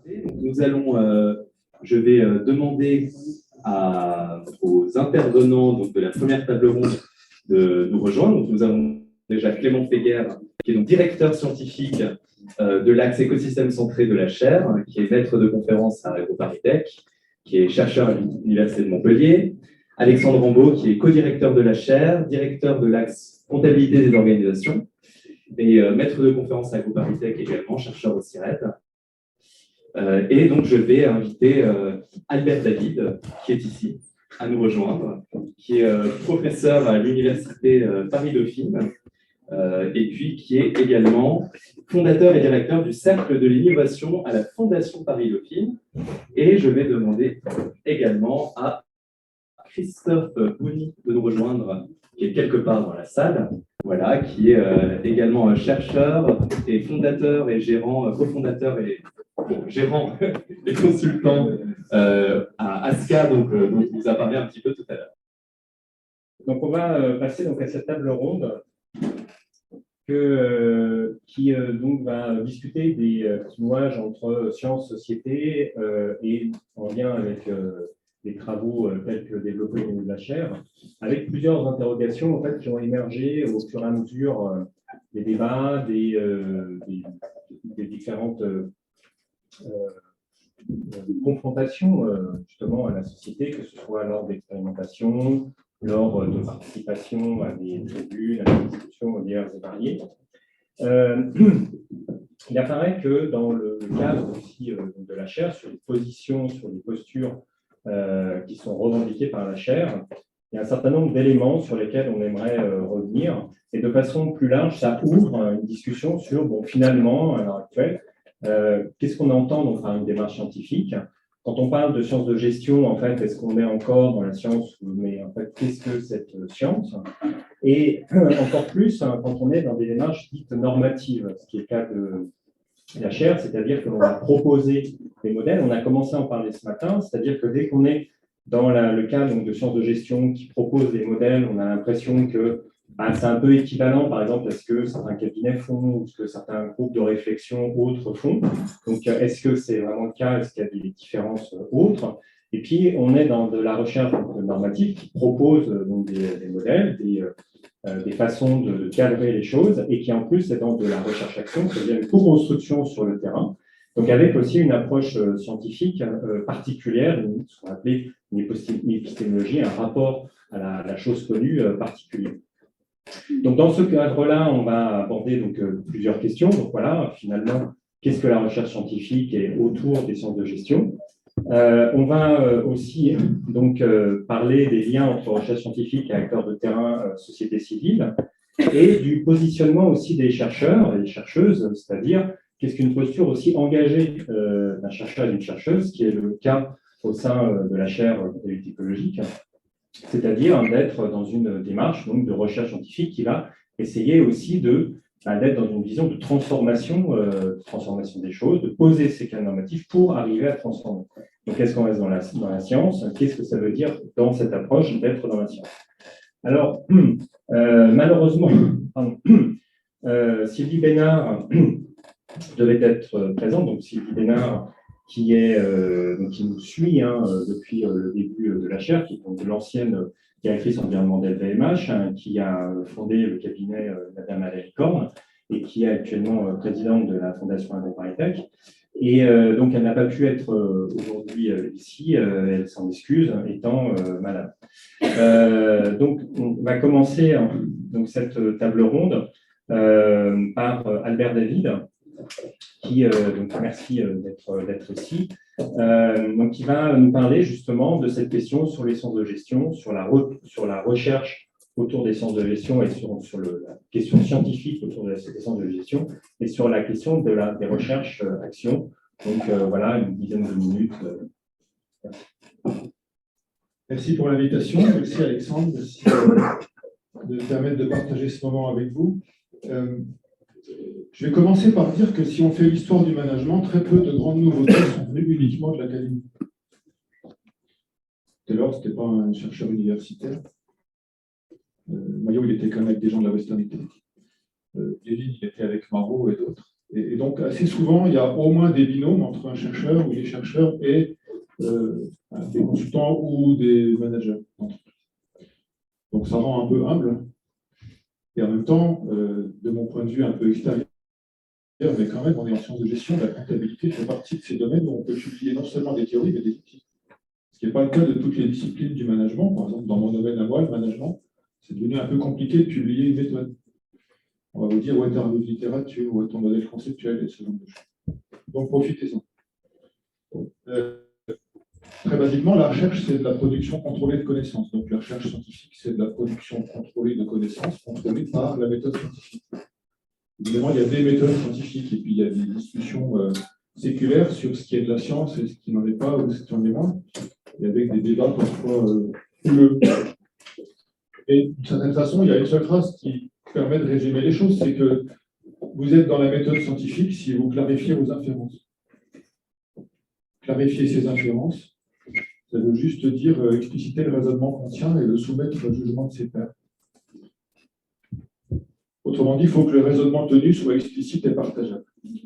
Nous allons, je vais demander aux intervenants donc, de la première table ronde de nous rejoindre. Donc, nous avons déjà Clément Péguer, qui est donc directeur scientifique de l'axe écosystème centré de la chaire, qui est maître de conférence à EcoParisTech, qui est chercheur à l'Université de Montpellier. Alexandre Rambaud, qui est co-directeur de la chaire, directeur de l'axe comptabilité des organisations, et maître de conférence à EcoParisTech également, chercheur au CIRED. Et donc, je vais inviter Albert David, qui est ici, à nous rejoindre, qui est professeur à l'Université Paris-Dauphine, et puis qui est également fondateur et directeur du Cercle de l'innovation à la Fondation Paris-Dauphine. Et je vais demander également à Christophe Bouni de nous rejoindre, qui est quelque part dans la salle, voilà, qui est également chercheur et fondateur et gérant, cofondateur et gérant et consultant à ASCA, dont il vous a parlé un petit peu tout à l'heure. Donc, on va passer donc, à cette table ronde qui donc va discuter des clivages entre sciences, société et en lien avec les travaux tels que développés au niveau de la chaire, avec plusieurs interrogations en fait, qui ont émergé au fur et à mesure des débats, des différentes confrontations justement à la société, que ce soit lors d'expérimentations, lors de participation à des tribunes, à des discussions diverses et variées. Il apparaît que dans le cadre aussi de la chaire, sur les positions, sur les postures qui sont revendiquées par la chaire, il y a un certain nombre d'éléments sur lesquels on aimerait revenir. Et de façon plus large, ça ouvre une discussion sur, bon, finalement, à l'heure actuelle, qu'est-ce qu'on entend donc, par une démarche scientifique? Quand on parle de sciences de gestion, en fait, est-ce qu'on est encore dans la science, mais en fait, qu'est-ce que cette science? Et encore plus, quand on est dans des démarches dites normatives, ce qui est le cas de la chaire, c'est-à-dire que l'on va proposer des modèles. On a commencé à en parler ce matin, c'est-à-dire que dès qu'on est dans le cas donc, de sciences de gestion qui propose des modèles, on a l'impression que c'est un peu équivalent, par exemple, à ce que certains cabinets font ou ce que certains groupes de réflexion autres font. Donc, est-ce que c'est vraiment le cas? Est-ce qu'il y a des différences autres? Et puis, on est dans de la recherche normative qui propose donc, des modèles, des façons de cadrer les choses et qui, en plus, est dans de la recherche-action, c'est-à-dire une co-construction sur le terrain. Donc, avec aussi une approche scientifique particulière, ce qu'on appelait une épistémologie, un rapport à la chose connue particulière. Donc, dans ce cadre-là, on va aborder donc, plusieurs questions. Donc, voilà, finalement, qu'est-ce que la recherche scientifique et autour des sciences de gestion? On va aussi donc, parler des liens entre recherche scientifique et acteurs de terrain, société civile, et du positionnement aussi des chercheurs et des chercheuses, c'est-à-dire qu'est-ce qu'une posture aussi engagée d'un chercheur et d'une chercheuse, qui est le cas au sein de la chaire de lutte écologique, c'est-à-dire d'être dans une démarche donc, de recherche scientifique qui va essayer aussi d'être dans une vision de transformation des choses, de poser ces cas normatifs pour arriver à transformer. Donc, est-ce qu'on reste dans la science? Qu'est-ce que ça veut dire dans cette approche d'être dans la science? Alors, malheureusement, Sylvie Bénard devait être présente. Donc, Sylvie Bénard, qui nous suit depuis le début de la chaire, qui est donc l'ancienne directrice environnementale VMH, qui a fondé le cabinet Madame Valérie Corne et qui est actuellement présidente de la Fondation EcoParisTech. Et donc, elle n'a pas pu être aujourd'hui ici, elle s'en excuse, étant malade. Donc, on va commencer donc, cette table ronde par Albert David, qui, donc merci d'être ici, donc qui va nous parler justement de cette question sur les sciences de gestion, sur la recherche autour des sciences de gestion et sur la question scientifique autour des sciences de gestion et sur la question des recherches actions. Donc voilà, une dizaine de minutes. Merci pour l'invitation. Merci Alexandre. Merci de me permettre de partager ce moment avec vous. Je vais commencer par dire que si on fait l'histoire du management, très peu de grandes nouveautés sont venues uniquement de l'académie. Taylor, ce n'était pas un chercheur universitaire. Maillot, il était quand même avec des gens de la Western Economic. Lévin, il était avec Marot et d'autres. Et donc, assez souvent, il y a au moins des binômes entre un chercheur ou des chercheurs et des consultants ou des managers. Donc, ça rend un peu humble. Et en même temps, de mon point de vue un peu extérieur, mais quand même, on est en sciences de gestion, la comptabilité fait partie de ces domaines où on peut publier non seulement des théories, mais des outils. Ce qui n'est pas le cas de toutes les disciplines du management. Par exemple, dans mon domaine à moi, le management, c'est devenu un peu compliqué de publier une méthode. On va vous dire où est ta revue de littérature, où est ton modèle conceptuel, et ce genre de choses. Donc, profitez-en. Très basiquement, la recherche, c'est de la production contrôlée de connaissances. Donc, la recherche scientifique, c'est de la production contrôlée de connaissances, contrôlée par la méthode scientifique. Évidemment, il y a des méthodes scientifiques et puis il y a des discussions séculaires sur ce qui est de la science et ce qui n'en est pas ou ce qui en est moins, et avec des débats parfois houleux. Et d'une certaine façon, il y a une seule phrase qui permet de résumer les choses, c'est que vous êtes dans la méthode scientifique si vous clarifiez vos inférences. Clarifier ces inférences, ça veut juste dire expliciter le raisonnement qu'on tient et le soumettre au jugement de ses pairs. Autrement dit, il faut que le raisonnement tenu soit explicite et partageable.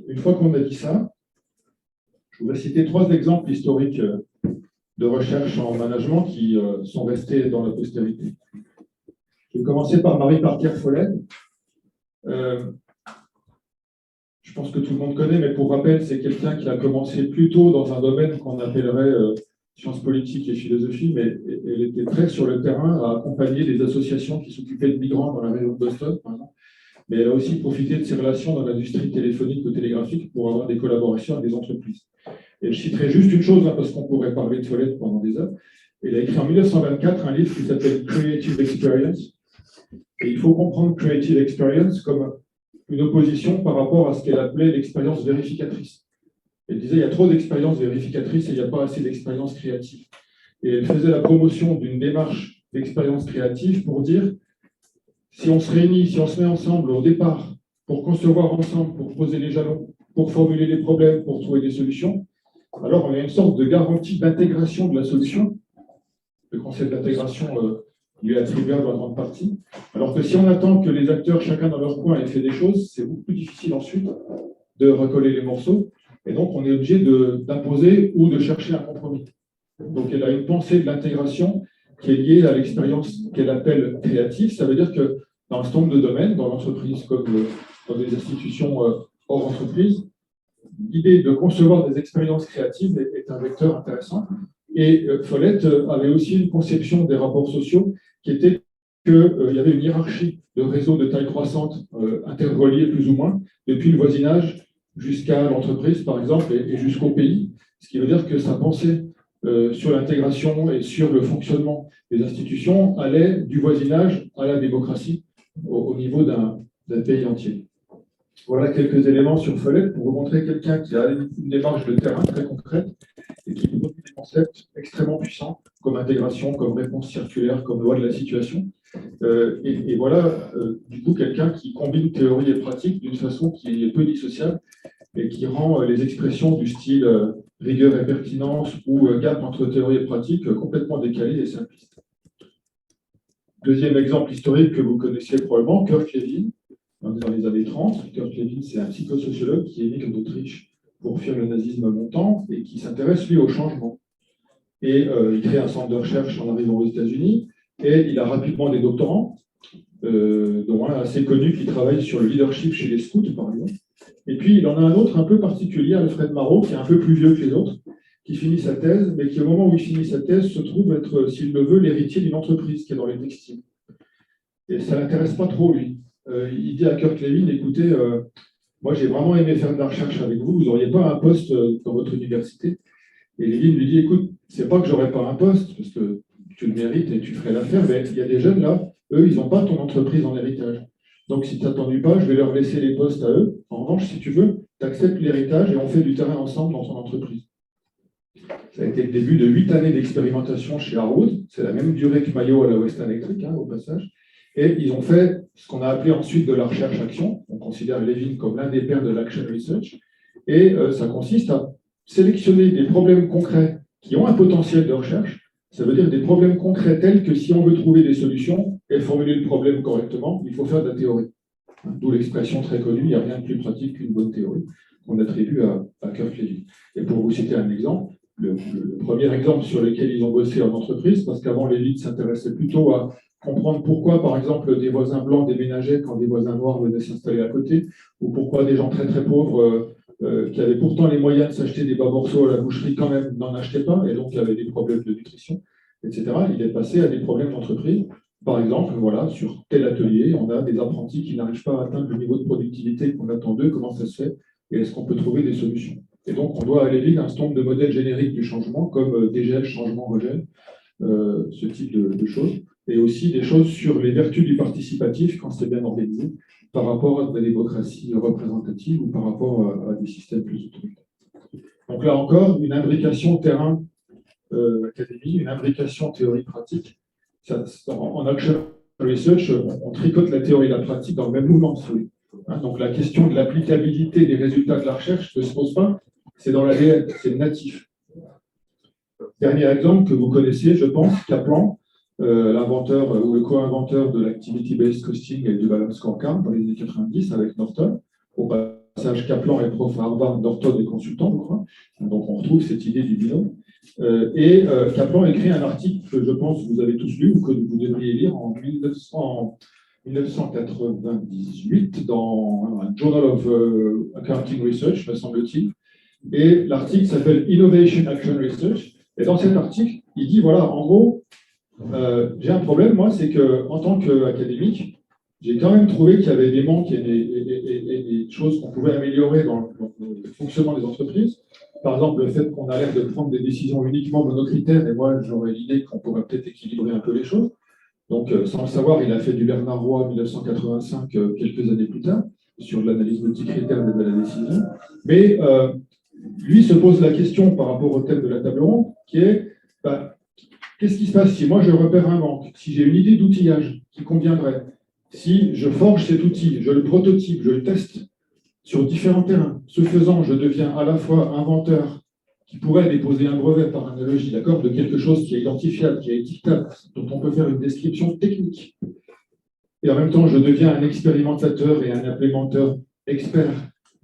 Une fois qu'on a dit ça, je voudrais citer 3 exemples historiques de recherche en management qui sont restés dans la postérité. Je vais commencer par Marie Parker-Follett. Je pense que tout le monde connaît, mais pour rappel, c'est quelqu'un qui a commencé plutôt dans un domaine qu'on appellerait sciences politiques et philosophie, mais elle était très sur le terrain à accompagner des associations qui s'occupaient de migrants dans la région de Boston, par exemple. Mais elle a aussi profité de ses relations dans l'industrie téléphonique ou télégraphique pour avoir des collaborations avec des entreprises. Et je citerai juste une chose, parce qu'on pourrait parler de Follett pendant des heures. Elle a écrit en 1924 un livre qui s'appelle Creative Experience. Et il faut comprendre Creative Experience comme une opposition par rapport à ce qu'elle appelait l'expérience vérificatrice. Elle disait il y a trop d'expériences vérificatrices et il n'y a pas assez d'expérience créative. Et elle faisait la promotion d'une démarche d'expérience créative pour dire si on se réunit, si on se met ensemble au départ pour concevoir ensemble, pour poser les jalons, pour formuler des problèmes, pour trouver des solutions, alors on a une sorte de garantie d'intégration de la solution. Le concept d'intégration lui est attribuable en grande partie. Alors que si on attend que les acteurs, chacun dans leur coin, aient fait des choses, c'est beaucoup plus difficile ensuite de recoller les morceaux. Et donc, on est obligé d'imposer ou de chercher un compromis. Donc, elle a une pensée de l'intégration qui est liée à l'expérience qu'elle appelle créative. Ça veut dire que dans un certain nombre de domaines, dans l'entreprise comme dans des institutions hors entreprise, l'idée de concevoir des expériences créatives est un vecteur intéressant. Et Follett avait aussi une conception des rapports sociaux qui était qu'il y avait une hiérarchie de réseaux de taille croissante interreliés plus ou moins, depuis le voisinage jusqu'à l'entreprise, par exemple, et jusqu'au pays. Ce qui veut dire que sa pensée sur l'intégration et sur le fonctionnement des institutions allait du voisinage à la démocratie au niveau d'un pays entier. Voilà quelques éléments sur Follett pour vous montrer quelqu'un qui a une démarche de terrain très concrète et qui produit des concepts extrêmement puissants comme intégration, comme réponse circulaire, comme loi de la situation. Et voilà, du coup, quelqu'un qui combine théorie et pratique d'une façon qui est peu dissociable et qui rend les expressions du style rigueur et pertinence ou gap entre théorie et pratique complètement décalées et simplistes. Deuxième exemple historique que vous connaissiez probablement, Kurt Lewin, dans les années 30. Kurt Lewin, c'est un psychosociologue qui émigre d'Autriche pour fuir le nazisme montant et qui s'intéresse, lui, au changement. Et il crée un centre de recherche en arrivant aux États-Unis et il a rapidement des doctorants, dont un assez connu qui travaille sur le leadership chez les scouts, par exemple. Et puis, il en a un autre un peu particulier, Alfred Marot, qui est un peu plus vieux que les autres, qui finit sa thèse, mais qui, au moment où il finit sa thèse, se trouve être, s'il le veut, l'héritier d'une entreprise qui est dans les textiles. Et ça ne l'intéresse pas trop, lui. Il dit à Kurt Lewin, écoutez, moi j'ai vraiment aimé faire de la recherche avec vous, vous n'auriez pas un poste dans votre université. Et Lewin lui dit, écoute, c'est pas que j'aurais pas un poste, parce que tu le mérites et tu ferais l'affaire, mais il y a des jeunes là, eux, ils n'ont pas ton entreprise en héritage. Donc si tu t'ennuies pas, je vais leur laisser les postes à eux. En revanche, si tu veux, tu acceptes l'héritage et on fait du terrain ensemble dans ton entreprise. Ça a été le début de 8 années d'expérimentation chez Harwood. C'est la même durée que Mayo à la Western Electric, au passage. Et ils ont fait ce qu'on a appelé ensuite de la recherche-action. On considère Lewin comme l'un des pères de l'action research. Et ça consiste à sélectionner des problèmes concrets qui ont un potentiel de recherche. Ça veut dire des problèmes concrets tels que si on veut trouver des solutions et formuler le problème correctement, il faut faire de la théorie. D'où l'expression très connue, il n'y a rien de plus pratique qu'une bonne théorie, qu'on attribue à Kirk Levy. Et pour vous citer un exemple, le premier exemple sur lequel ils ont bossé en entreprise, parce qu'avant Levy s'intéressait plutôt à comprendre pourquoi, par exemple, des voisins blancs déménageaient quand des voisins noirs venaient s'installer à côté, ou pourquoi des gens très très pauvres qui avaient pourtant les moyens de s'acheter des bas morceaux à la boucherie quand même n'en achetaient pas, et donc il y avait des problèmes de nutrition, etc. Il est passé à des problèmes d'entreprise. Par exemple, voilà, sur tel atelier, on a des apprentis qui n'arrivent pas à atteindre le niveau de productivité qu'on attend d'eux, comment ça se fait, et est-ce qu'on peut trouver des solutions. Et donc, on doit aller vite un certain nombre de modèles génériques du changement, comme dégel, changement, regel, ce type de choses, et aussi des choses sur les vertus du participatif quand c'est bien organisé, par rapport à la démocratie représentative ou par rapport à des systèmes plus autoritaires. Donc là encore, une imbrication terrain-académie, une imbrication théorie-pratique. En action research, on tricote la théorie et la pratique dans le même mouvement. Donc la question de l'applicabilité des résultats de la recherche ne se pose pas, c'est dans l'ADN, c'est natif. Dernier exemple que vous connaissez, je pense, Kaplan, l'inventeur ou le co-inventeur de l'activity-based costing et du balance scorecard dans les années 90 avec Norton. Au passage, Kaplan est prof à Harvard, Norton est consultant, je crois. Donc on retrouve cette idée du binôme. Kaplan écrit un article que je pense que vous avez tous lu ou que vous devriez lire en 1998 dans un Journal of Accounting Research, me semble-t-il. Et l'article s'appelle Innovation Action Research. Et dans cet article, il dit, voilà, en gros, j'ai un problème, moi, c'est qu'en tant qu'académique, j'ai quand même trouvé qu'il y avait des manques et des choses qu'on pouvait améliorer dans le fonctionnement des entreprises. Par exemple, le fait qu'on a l'air de prendre des décisions uniquement monocritères, et moi, j'aurais l'idée qu'on pourrait peut-être équilibrer un peu les choses. Donc, sans le savoir, il a fait du Bernard Roy en 1985, quelques années plus tard, sur l'analyse multicritère de la décision. Mais lui se pose la question par rapport au thème de la table ronde, qui est qu'est-ce qui se passe si moi je repère un manque, si j'ai une idée d'outillage qui conviendrait, si je forge cet outil, je le prototype, je le teste sur différents terrains. Ce faisant, je deviens à la fois inventeur qui pourrait déposer un brevet par analogie, d'accord, de quelque chose qui est identifiable, qui est étiquetable, dont on peut faire une description technique. Et en même temps, je deviens un expérimentateur et un implémenteur expert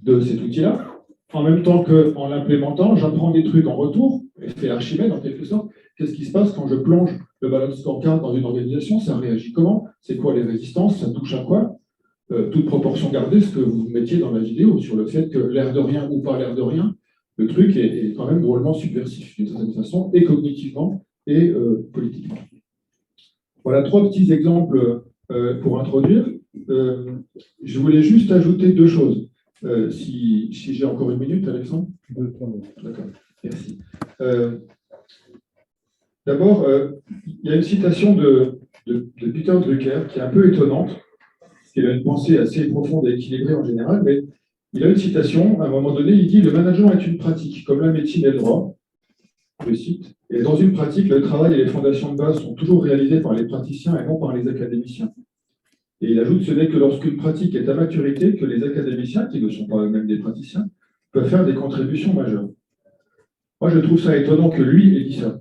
de cet outil-là. En même temps qu'en l'implémentant, j'apprends des trucs en retour, effet Archimède en quelque sorte. Qu'est-ce qui se passe quand je plonge le balance scorecard dans une organisation? Ça réagit comment? C'est quoi les résistances? Ça touche à quoi? Toute proportion gardée, ce que vous mettiez dans la vidéo sur le fait que l'air de rien ou pas l'air de rien, le truc est quand même drôlement subversif d'une certaine façon, et cognitivement et politiquement. Voilà 3 petits exemples pour introduire. Je voulais juste ajouter 2 choses. Si j'ai encore 1 minute, Alexandre? 2-3 minutes. D'accord, merci. D'abord, il y a une citation de Peter Drucker qui est un peu étonnante, parce qu'il a une pensée assez profonde et équilibrée en général, mais il a une citation, à un moment donné, il dit « Le management est une pratique, comme la médecine et le droit ». Je cite. Et dans une pratique, le travail et les fondations de base sont toujours réalisés par les praticiens et non par les académiciens. Et il ajoute, ce n'est que lorsqu'une pratique est à maturité que les académiciens, qui ne sont pas eux-mêmes des praticiens, peuvent faire des contributions majeures. Moi, je trouve ça étonnant que lui ait dit ça,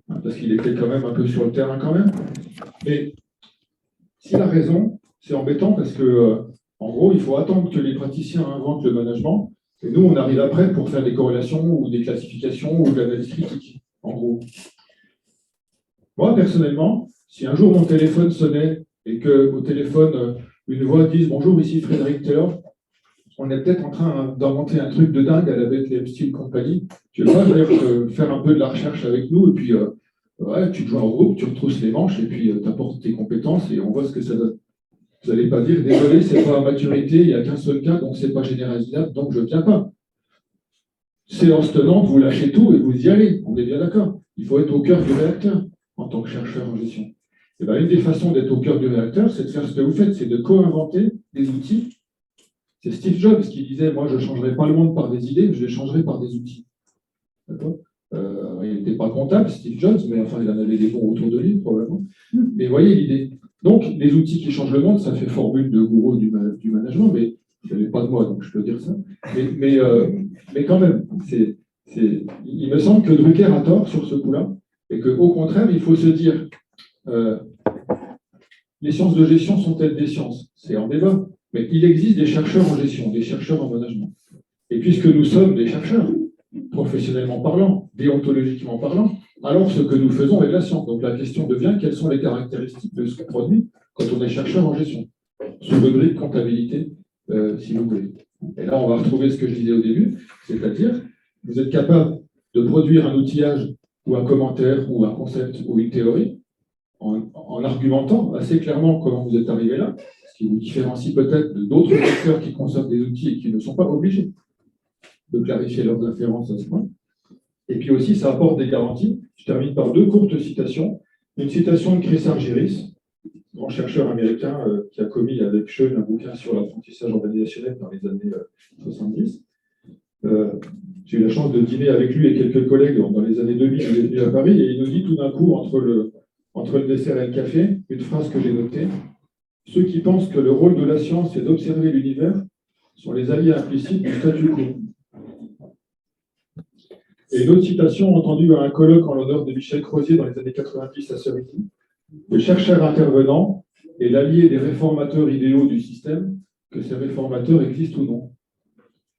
parce qu'il était quand même un peu sur le terrain quand même. Mais s'il a raison, c'est embêtant parce que, en gros, il faut attendre que les praticiens inventent le management, et nous, on arrive après pour faire des corrélations ou des classifications ou de l'analyse critique, en gros. Moi, personnellement, si un jour mon téléphone sonnait et qu'au téléphone, une voix dise « Bonjour, ici Frédéric Taylor », on est peut-être en train d'inventer un truc de dingue à la Bethlehem Steel Company. Tu veux pas faire un peu de la recherche avec nous, et puis ouais, tu te joins au groupe, tu retrousses les manches, et puis tu apportes tes compétences, et on voit ce que ça donne. Vous n'allez pas dire « Désolé, c'est pas à maturité, il n'y a qu'un seul cas, donc c'est pas généralisable, donc je ne viens pas ». Séance tenante, vous lâchez tout et vous y allez, on est bien d'accord. Il faut être au cœur du réacteur en tant que chercheur en gestion. Et bien, une des façons d'être au cœur du réacteur, c'est de faire ce que vous faites, c'est de co-inventer des outils. C'est Steve Jobs qui disait, moi, je ne changerai pas le monde par des idées, je les changerai par des outils. D'accord ? Il n'était pas comptable, Steve Jobs, mais enfin, il en avait des bons autour de lui, probablement. Mais vous voyez l'idée. Donc, les outils qui changent le monde, ça fait formule de gourou du management, mais je n'avais pas de moi, donc je peux dire ça. Mais quand même, il me semble que Drucker a tort sur ce coup-là, et qu'au contraire, il faut se dire, les sciences de gestion sont-elles des sciences? C'est en débat. Mais il existe des chercheurs en gestion, des chercheurs en management. Et puisque nous sommes des chercheurs, professionnellement parlant, déontologiquement parlant, alors ce que nous faisons est de la science. Donc la question devient quelles sont les caractéristiques de ce qu'on produit quand on est chercheur en gestion, sous le gris de comptabilité, si vous voulez. Et là, on va retrouver ce que je disais au début, c'est-à-dire vous êtes capable de produire un outillage ou un commentaire ou un concept ou une théorie en argumentant assez clairement comment vous êtes arrivé là, ce qui vous différencie peut-être d'autres acteurs qui consomment des outils et qui ne sont pas obligés de clarifier leurs inférences à ce point. Et puis aussi, ça apporte des garanties. Je termine par 2 courtes citations. Une citation de Chris Argyris, grand chercheur américain qui a commis avec Schoen un bouquin sur l'apprentissage organisationnel dans les années 70. J'ai eu la chance de dîner avec lui et quelques collègues dans les années 2000, il est venu à Paris, et il nous dit tout d'un coup, entre le dessert et le café, une phrase que j'ai notée: ceux qui pensent que le rôle de la science est d'observer l'univers sont les alliés implicites du statu quo. Et une autre citation entendue à un colloque en l'honneur de Michel Crozier dans les années 90 à Cerisy: le chercheur intervenant est l'allié des réformateurs idéaux du système, que ces réformateurs existent ou non.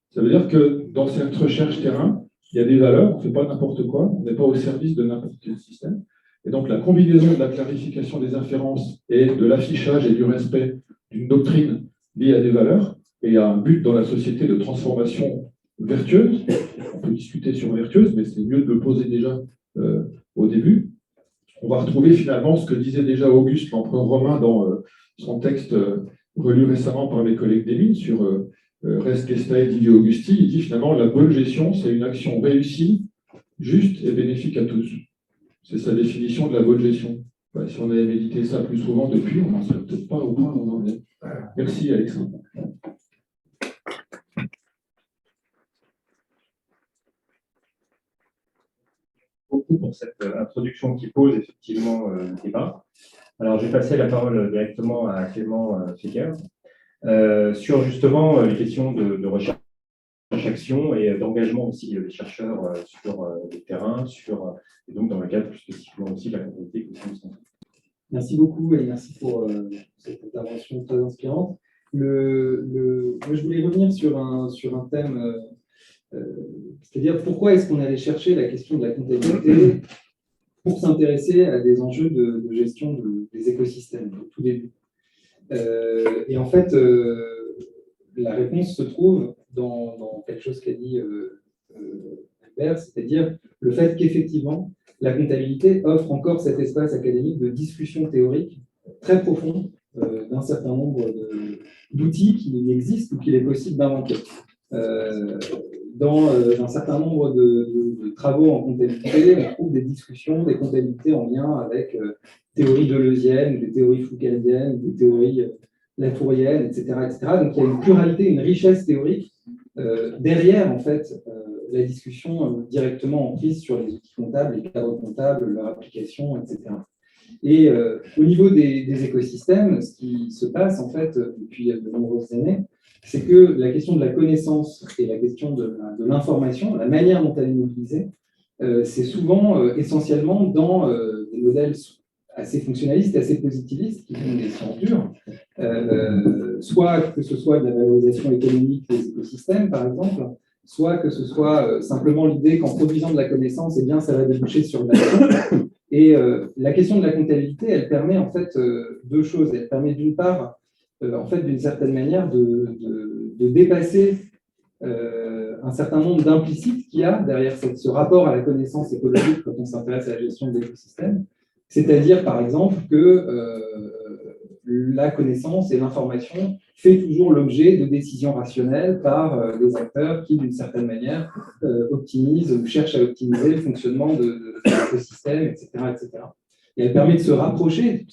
Ça veut dire que dans cette recherche terrain, il y a des valeurs, on ne fait pas n'importe quoi, on n'est pas au service de n'importe quel système. Et donc la combinaison de la clarification des inférences et de l'affichage et du respect d'une doctrine liée à des valeurs et à un but dans la société de transformation vertueuse, on peut discuter sur vertueuse, mais c'est mieux de le poser déjà au début. On va retrouver finalement ce que disait déjà Auguste, l'empereur romain, dans son texte relu récemment par mes collègues des mines sur Res Gestae Divi Augusti. Il dit finalement la bonne gestion, c'est une action réussie, juste et bénéfique à tous. C'est sa définition de la bonne gestion. Si on avait médité ça plus souvent depuis, on n'en serait peut-être pas au point où on en est. Merci Alexandre. Beaucoup pour cette introduction qui pose effectivement le débat. Alors, je vais passer la parole directement à Clément Féguer sur justement les questions de recherche-action et d'engagement aussi des chercheurs sur le terrain, et donc dans le cadre plus spécifiquement aussi de la comptabilité que vous avez. Merci beaucoup et merci pour cette intervention très inspirante. Moi, je voulais revenir sur un thème, c'est-à-dire pourquoi est-ce qu'on allait chercher la question de la comptabilité pour s'intéresser à des enjeux de gestion des écosystèmes, au tout début. Et en fait, la réponse se trouve dans quelque chose qu'a dit Albert, c'est-à-dire le fait qu'effectivement, la comptabilité offre encore cet espace académique de discussion théorique très profond d'un certain nombre d'outils qui existent ou qu'il est possible d'inventer. Dans un certain nombre de travaux en comptabilité, on trouve des discussions, des comptabilités en lien avec théories deleuziennes, des théories foucaldiennes, des théories latouriennes, etc., etc. Donc il y a une pluralité, une richesse théorique derrière en fait la discussion directement en prise sur les outils comptables, les cadres comptables, leur application, etc. Et au niveau des écosystèmes, ce qui se passe en fait depuis de nombreuses années, c'est que la question de la connaissance et la question de l'information, la manière dont elle est mobilisée, c'est souvent essentiellement dans des modèles assez fonctionnalistes, assez positivistes, qui sont des sciences dures, soit que ce soit de la valorisation économique des écosystèmes, par exemple, soit que ce soit simplement l'idée qu'en produisant de la connaissance, eh bien, ça va déboucher sur de l'action. Et la question de la comptabilité, elle permet en fait 2 choses. Elle permet d'une part, en fait, d'une certaine manière, de dépasser un certain nombre d'implicites qu'il y a derrière ce rapport à la connaissance écologique quand on s'intéresse à la gestion de l'écosystème. C'est-à-dire, par exemple, que la connaissance et l'information fait toujours l'objet de décisions rationnelles par des acteurs qui, d'une certaine manière, optimisent ou cherchent à optimiser le fonctionnement de l'écosystème, etc., etc. Et elle permet de se rapprocher,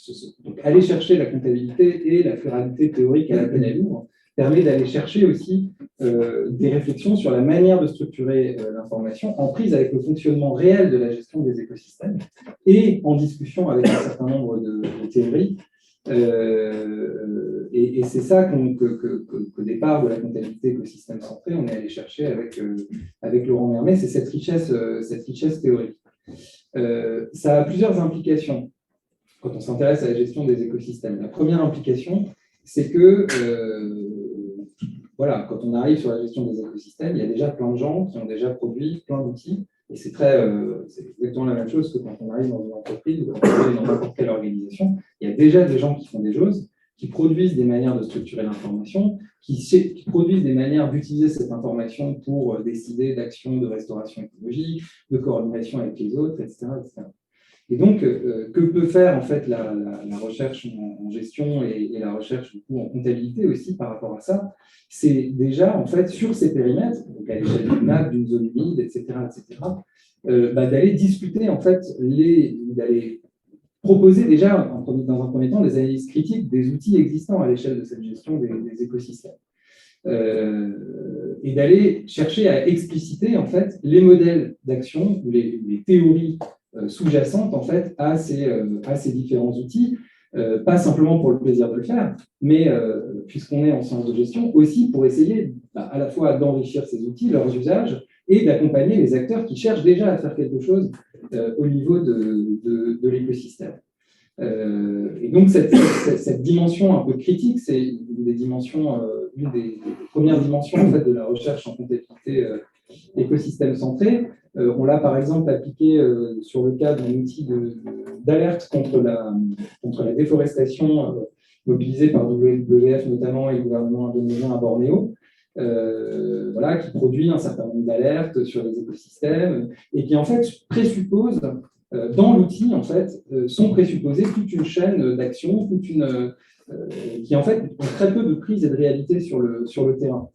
donc aller chercher la comptabilité et la pluralité théorique à laquelle elle ouvre, permet d'aller chercher aussi des réflexions sur la manière de structurer l'information en prise avec le fonctionnement réel de la gestion des écosystèmes et en discussion avec un certain nombre de théories. Et c'est ça qu'au départ de la comptabilité écosystème centré, on est allé chercher avec Laurent Mermet, c'est cette richesse théorique. Ça a plusieurs implications quand on s'intéresse à la gestion des écosystèmes. La première implication, c'est que voilà, quand on arrive sur la gestion des écosystèmes, il y a déjà plein de gens qui ont déjà produit plein d'outils. Et c'est exactement la même chose que quand on arrive dans une entreprise ou quand on arrive dans n'importe quelle organisation. Il y a déjà des gens qui font des choses, qui produisent des manières de structurer l'information, qui produisent des manières d'utiliser cette information pour décider d'actions de restauration écologique, de coordination avec les autres, etc. etc. Et donc, que peut faire en fait la recherche en gestion et la recherche du coup, en comptabilité aussi par rapport à ça? C'est déjà en fait sur ces périmètres, donc à l'échelle d'une nappe, d'une zone humide, etc., d'aller discuter en fait, d'aller proposer déjà dans un premier temps des analyses critiques des outils existants à l'échelle de cette gestion des écosystèmes. Et d'aller chercher à expliciter en fait les modèles d'action ou les théories sous-jacentes en fait à ces différents outils, pas simplement pour le plaisir de le faire, mais puisqu'on est en sciences de gestion, aussi pour essayer à la fois d'enrichir ces outils, leurs usages, et d'accompagner les acteurs qui cherchent déjà à faire quelque chose au niveau de l'écosystème. Et donc cette dimension un peu critique, c'est une des premières dimensions en fait, de la recherche en comptabilité écosystème centré. On l'a par exemple appliqué sur le cas d'un outil d'alerte contre la déforestation mobilisé par WWF notamment et le gouvernement indonésien à Bornéo, qui produit un certain nombre d'alertes sur les écosystèmes et qui en fait présuppose dans l'outil en fait sont présupposées toute une chaîne d'actions, qui en fait ont très peu de prise et de réalité sur le terrain.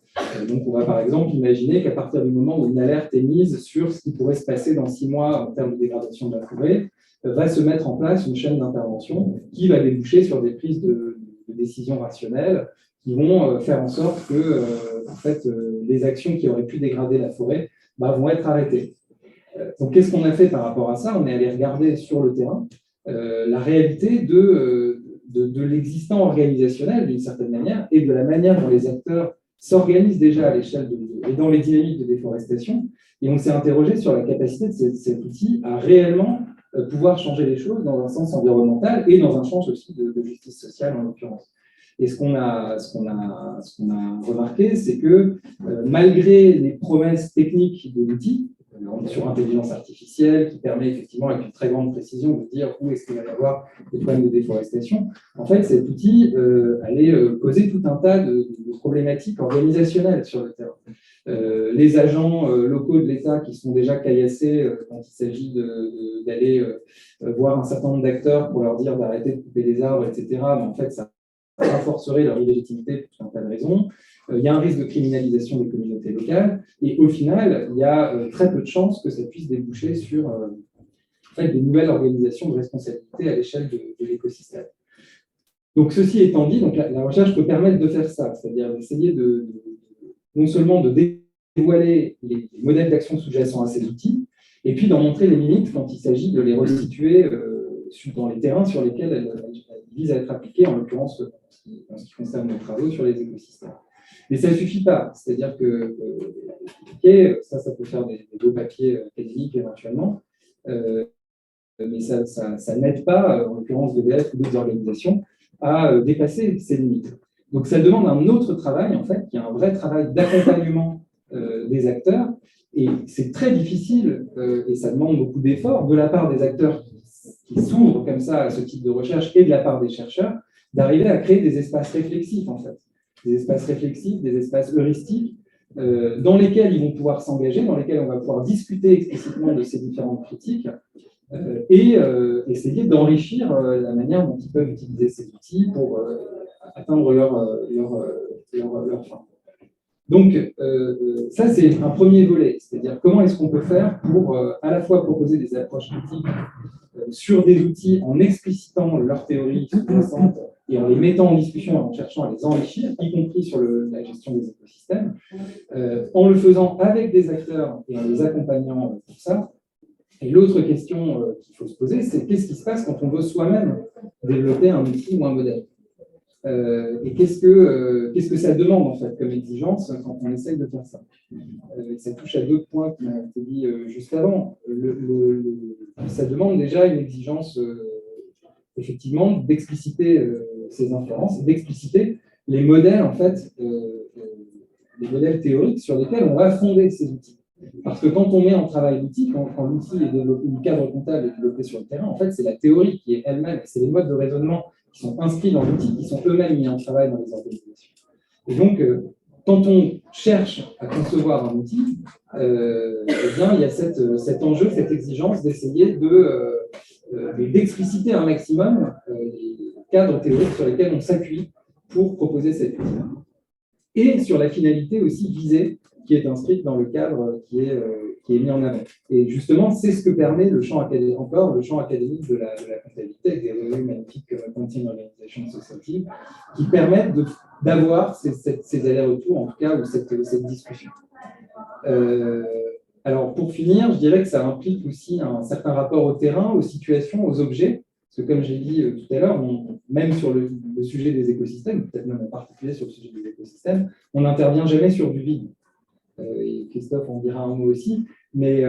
Donc, on va par exemple imaginer qu'à partir du moment où une alerte est mise sur ce qui pourrait se passer dans 6 mois en termes de dégradation de la forêt, va se mettre en place une chaîne d'intervention qui va déboucher sur des prises de décisions rationnelles qui vont faire en sorte que les actions qui auraient pu dégrader la forêt vont être arrêtées. Donc, qu'est-ce qu'on a fait par rapport à ça? On est allé regarder sur le terrain la réalité de l'existant organisationnel d'une certaine manière et de la manière dont les acteurs s'organisent déjà à l'échelle et dans les dynamiques de déforestation. Et on s'est interrogé sur la capacité de cet outil à réellement pouvoir changer les choses dans un sens environnemental et dans un sens aussi de justice sociale en l'occurrence. Et ce qu'on a remarqué, c'est que malgré les promesses techniques de l'outil, sur l'intelligence artificielle, qui permet effectivement avec une très grande précision de dire où est-ce qu'il va y avoir des problèmes de déforestation. En fait, cet outil allait poser tout un tas de problématiques organisationnelles sur le terrain. Les agents locaux de l'État qui sont déjà caillassés quand il s'agit d'aller voir un certain nombre d'acteurs pour leur dire d'arrêter de couper des arbres, etc. Mais en fait, ça renforcerait leur illégitimité pour tout un tas de raisons. Il y a un risque de criminalisation des communautés locales, et au final, il y a très peu de chances que ça puisse déboucher sur des nouvelles organisations de responsabilité à l'échelle de l'écosystème. Donc, ceci étant dit, donc la recherche peut permettre de faire ça, c'est-à-dire d'essayer non seulement de dévoiler les modèles d'action sous-jacents à ces outils, et puis d'en montrer les limites quand il s'agit de les restituer dans les terrains sur lesquels elles visent à être appliquées, en l'occurrence en ce qui concerne nos travaux sur les écosystèmes. Mais ça ne suffit pas, c'est-à-dire que ça peut faire des beaux papiers académiques éventuellement, mais ça n'aide pas, en l'occurrence WWF ou d'autres organisations, à dépasser ces limites. Donc ça demande un autre travail, en fait, qui est un vrai travail d'accompagnement des acteurs, et c'est très difficile, et ça demande beaucoup d'efforts de la part des acteurs qui s'ouvrent comme ça à ce type de recherche et de la part des chercheurs, d'arriver à créer des espaces réflexifs, en fait. Des espaces réflexifs, des espaces heuristiques, dans lesquels ils vont pouvoir s'engager, dans lesquels on va pouvoir discuter explicitement de ces différentes critiques et essayer d'enrichir la manière dont ils peuvent utiliser ces outils pour atteindre leur fin. Donc, ça, c'est un premier volet, c'est-à-dire comment est-ce qu'on peut faire pour à la fois proposer des approches critiques sur des outils en explicitant leurs théories sous-jacentes et en les mettant en discussion, en cherchant à les enrichir, y compris sur la gestion des écosystèmes, en le faisant avec des acteurs et en les accompagnant pour ça. Et l'autre question qu'il faut se poser, c'est qu'est-ce qui se passe quand on veut soi-même développer un outil ou un modèle et qu'est-ce que ça demande en fait comme exigence quand on essaye de faire ça. Ça touche à d'autres points qui ont été dit juste avant. Ça demande déjà une exigence effectivement d'expliciter ces inférences, d'expliciter les modèles en fait des modèles théoriques sur lesquels on va fonder ces outils. Parce que quand on met en travail l'outil, quand l'outil est développé, le cadre comptable est développé sur le terrain, en fait, c'est la théorie qui est elle-même, c'est les modes de raisonnement qui sont inscrits dans l'outil, qui sont eux-mêmes mis en travail dans les organisations. Et donc, quand on cherche à concevoir un outil, eh bien, il y a cet enjeu, cette exigence d'essayer d'expliciter un maximum les cadres théoriques sur lesquels on s'appuie pour proposer cet outil. Et sur la finalité aussi visée qui est inscrite dans le cadre qui est mis en avant. Et justement, c'est ce que permet le champ académique, de la comptabilité, avec des revues magnifiques comme Accounting Organization Society, qui permettent d'avoir ces allers-retours, en tout cas, ou cette discussion. Alors, pour finir, je dirais que ça implique aussi un certain rapport au terrain, aux situations, aux objets, parce que comme j'ai dit tout à l'heure, même sur le sujet des écosystèmes, peut-être même en particulier sur le sujet des écosystèmes, on n'intervient jamais sur du vide. Et Christophe en dira un mot aussi, mais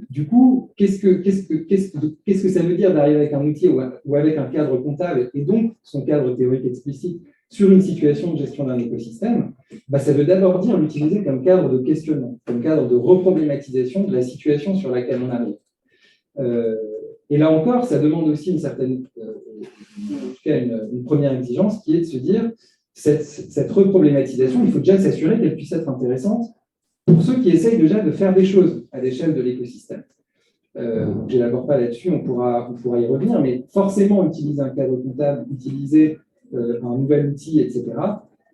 du coup, qu'est-ce que ça veut dire d'arriver avec un outil ou avec un cadre comptable, et donc son cadre théorique explicite, sur une situation de gestion d'un écosystème? Ça veut d'abord dire l'utiliser comme cadre de questionnement, comme cadre de reproblématisation de la situation sur laquelle on arrive. Et là encore, ça demande aussi une première exigence, qui est de se dire, cette reproblématisation, il faut déjà s'assurer qu'elle puisse être intéressante pour ceux qui essayent déjà de faire des choses à l'échelle de l'écosystème. Je n'élabore pas là-dessus, on pourra y revenir, mais forcément, utiliser un cadre comptable, utiliser un nouvel outil, etc.,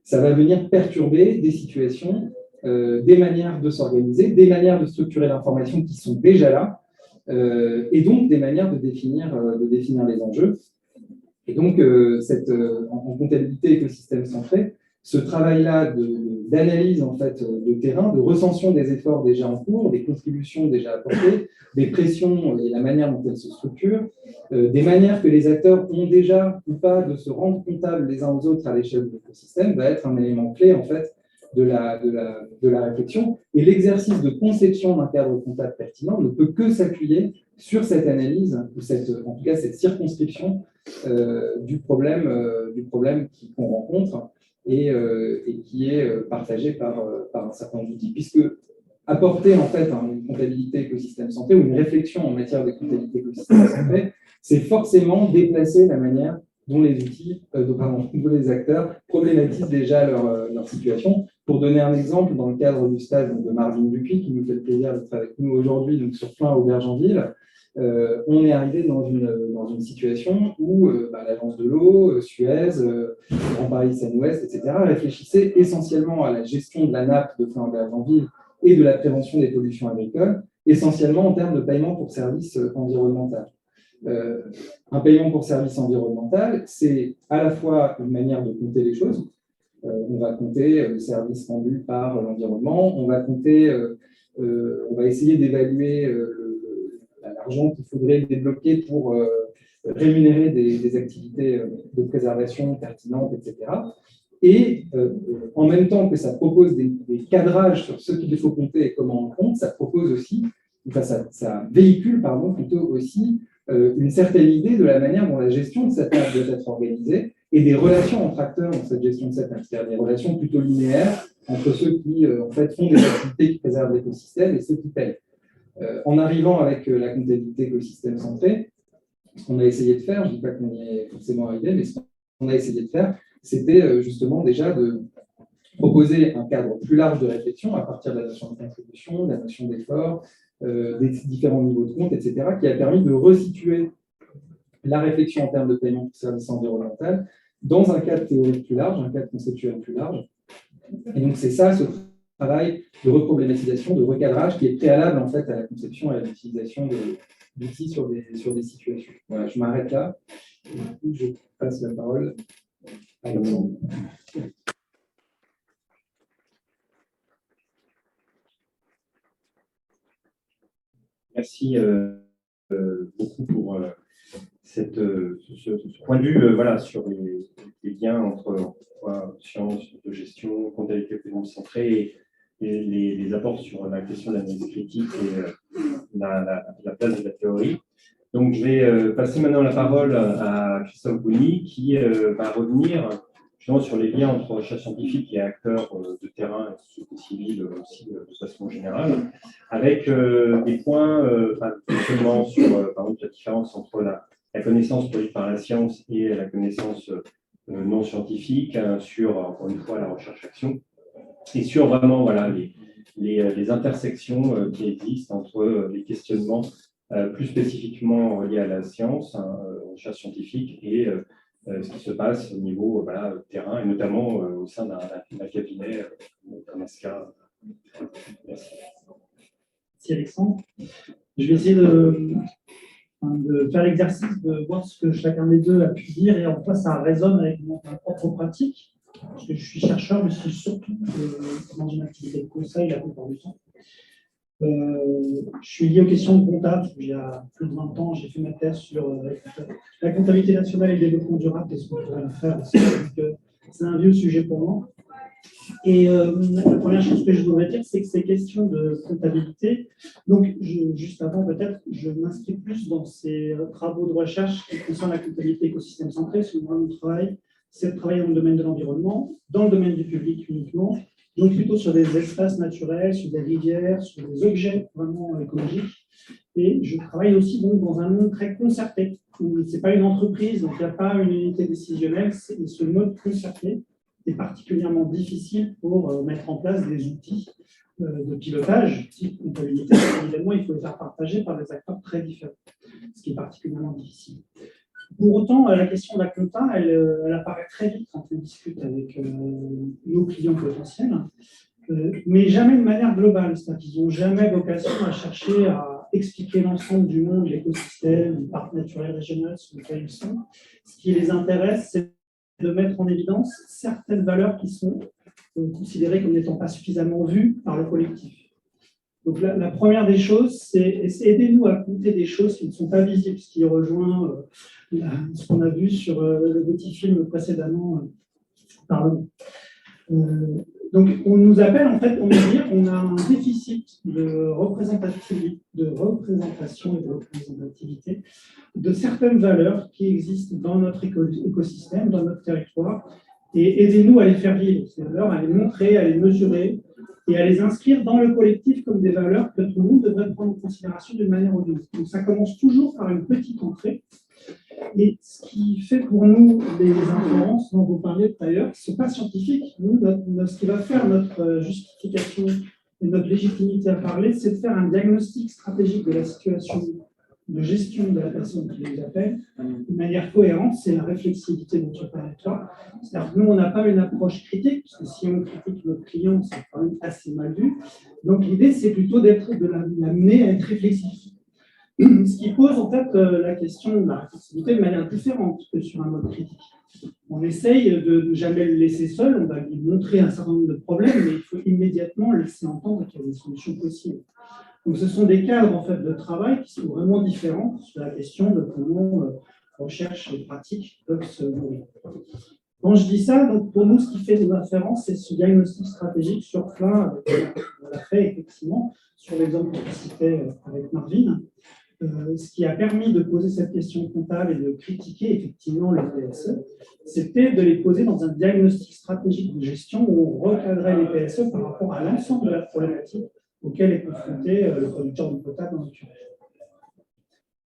ça va venir perturber des situations, des manières de s'organiser, des manières de structurer l'information qui sont déjà là, et donc des manières de définir les enjeux. Et donc, en comptabilité écosystème centré, ce travail-là d'analyse en fait, de terrain, de recension des efforts déjà en cours, des contributions déjà apportées, des pressions et la manière dont elles se structurent, des manières que les acteurs ont déjà ou pas de se rendre comptables les uns aux autres à l'échelle de l'écosystème, va être un élément clé en fait, de la réflexion. Et l'exercice de conception d'un cadre comptable pertinent ne peut que s'appuyer sur cette analyse, ou en tout cas cette circonscription du problème qu'on rencontre et qui est partagé par un certain nombre d'outils, puisque apporter en fait une comptabilité écosystème centré ou une réflexion en matière de comptabilité écosystème centré, c'est forcément déplacer la manière dont les dont les acteurs problématisent déjà leur situation. Pour donner un exemple, dans le cadre du stage de Marvin Dupuis, qui nous fait le plaisir d'être avec nous aujourd'hui, donc sur Plein Aubergenville, on est arrivé dans une situation où l'agence de l'eau, Suez, Grand Paris Seine-Ouest, etc., réfléchissaient essentiellement à la gestion de la nappe de Plein Aubergenville et de la prévention des pollutions agricoles, essentiellement en termes de paiement pour service environnemental. Un paiement pour service environnemental, c'est à la fois une manière de compter les choses. On va compter le service rendu par l'environnement, on va essayer d'évaluer l'argent qu'il faudrait débloquer pour rémunérer des activités de préservation pertinentes, etc. Et en même temps que ça propose des cadrages sur ce qu'il faut compter et comment on compte, ça propose aussi, ça véhicule plutôt aussi une certaine idée de la manière dont la gestion de cette nappe doit être organisée et des relations entre acteurs dans cette gestion de cette nappe, c'est-à-dire des relations plutôt linéaires entre ceux qui en fait, font des activités qui préservent l'écosystème et ceux qui payent. En arrivant avec la comptabilité écosystème centrée, ce qu'on a essayé de faire, je ne dis pas qu'on y est forcément arrivé, mais ce qu'on a essayé de faire, c'était justement déjà de proposer un cadre plus large de réflexion à partir de la notion de contribution, de la notion d'effort, des différents niveaux de compte, etc., qui a permis de resituer la réflexion en termes de paiement pour service environnemental dans un cadre théorique plus large, un cadre conceptuel plus large. Et donc, c'est ça, ce travail de reproblématisation, de recadrage qui est préalable en fait à la conception et à l'utilisation d'outils sur des situations. Voilà, je m'arrête là. Et du coup, je passe la parole à Alexandre. Merci beaucoup pour ce point de vue voilà, sur les liens entre sciences de gestion, comptabilité centrée et les apports sur la question de l'analyse critique et la place de la théorie. Donc, je vais passer maintenant la parole à Christophe Bouni qui va revenir justement sur les liens entre recherche scientifique et acteurs de terrain et société civile aussi de façon générale, avec des points, fonctionnement sur par exemple la différence entre la connaissance produite par la science et la connaissance non scientifique, sur encore une fois la recherche-action, et sur vraiment voilà, les intersections qui existent entre les questionnements plus spécifiquement liés à la science, recherche scientifique, et ce qui se passe au niveau terrain, et notamment au sein d'un cabinet comme ASCA. Merci. Merci Alexandre. Je vais essayer de faire l'exercice de voir ce que chacun des deux a pu dire, et en quoi ça résonne avec ma propre pratique. Parce que je suis chercheur, mais je suis surtout dans une activité de conseil la plupart du temps. Je suis lié aux questions de comptable. Il y a plus de 20 ans, j'ai fait ma thèse sur la comptabilité nationale et le développement durable. Qu'est-ce qu'on pourrait en faire? C'est un vieux sujet pour moi. Et la première chose que je voudrais dire, c'est que ces questions de comptabilité, donc juste avant peut-être, je m'inscris plus dans ces travaux de recherche qui concernent la comptabilité écosystème centrée. Parce que moi, mon travail, c'est de travailler dans le domaine de l'environnement, dans le domaine du public uniquement, donc plutôt sur des espaces naturels, sur des rivières, sur des objets vraiment écologiques. Et je travaille aussi donc dans un monde très concerté, où ce n'est pas une entreprise, donc il n'y a pas une unité décisionnelle, ce mode concerté est particulièrement difficile pour mettre en place des outils de pilotage, type comptabilité. Évidemment, il faut les faire partager par des acteurs très différents, ce qui est particulièrement difficile. Pour autant, la question de la compta, elle apparaît très vite quand on discute avec nos clients potentiels, mais jamais de manière globale. C'est-à-dire qu'ils n'ont jamais vocation à chercher à expliquer l'ensemble du monde, l'écosystème, le parc naturel régional sur lequel ils sont. Ce qui les intéresse, c'est de mettre en évidence certaines valeurs qui sont considérées comme n'étant pas suffisamment vues par le collectif. Donc la première des choses, c'est aidez-nous à compter des choses qui ne sont pas visibles, ce qui rejoint ce qu'on a vu sur le petit film précédemment par le. Donc on nous appelle en fait pour nous dire qu'on a un déficit de représentation et de représentativité de certaines valeurs qui existent dans notre écosystème, dans notre territoire, et aidez-nous à les faire vivre, ces valeurs, à les montrer, à les mesurer, et à les inscrire dans le collectif comme des valeurs que tout le monde devrait prendre en considération d'une manière ou d'une autre. Donc ça commence toujours par une petite entrée. Et ce qui fait pour nous les influences dont vous parliez tout à l'heure, ce n'est pas scientifique. Nous, ce qui va faire notre justification et notre légitimité à parler, c'est de faire un diagnostic stratégique de la situation de gestion de la personne qui les appelle, de manière cohérente. C'est la réflexivité dont tu parlais toi. C'est-à-dire que nous, on n'a pas une approche critique, parce que si on critique notre client, c'est quand même assez mal vu. Donc l'idée, c'est plutôt de l'amener à être réflexif. Ce qui pose en fait la question de la réflexivité de manière différente que sur un mode critique. On essaye de ne jamais le laisser seul, on va lui montrer un certain nombre de problèmes, mais il faut immédiatement laisser entendre qu'il y a des solutions possibles. Donc ce sont des cadres en fait, de travail qui sont vraiment différents sur la question de comment recherche et pratique peuvent se nourrir. Quand je dis ça, donc pour nous, ce qui fait nos références, c'est ce diagnostic stratégique sur plein, on l'a fait effectivement, sur l'exemple que je citais avec Marvin. Ce qui a permis de poser cette question comptable et de critiquer effectivement le PSE, c'était de les poser dans un diagnostic stratégique de gestion où on recadrait les PSE par rapport à l'ensemble de la problématique auquel est confronté le producteur d'eau potable en l'occurrence.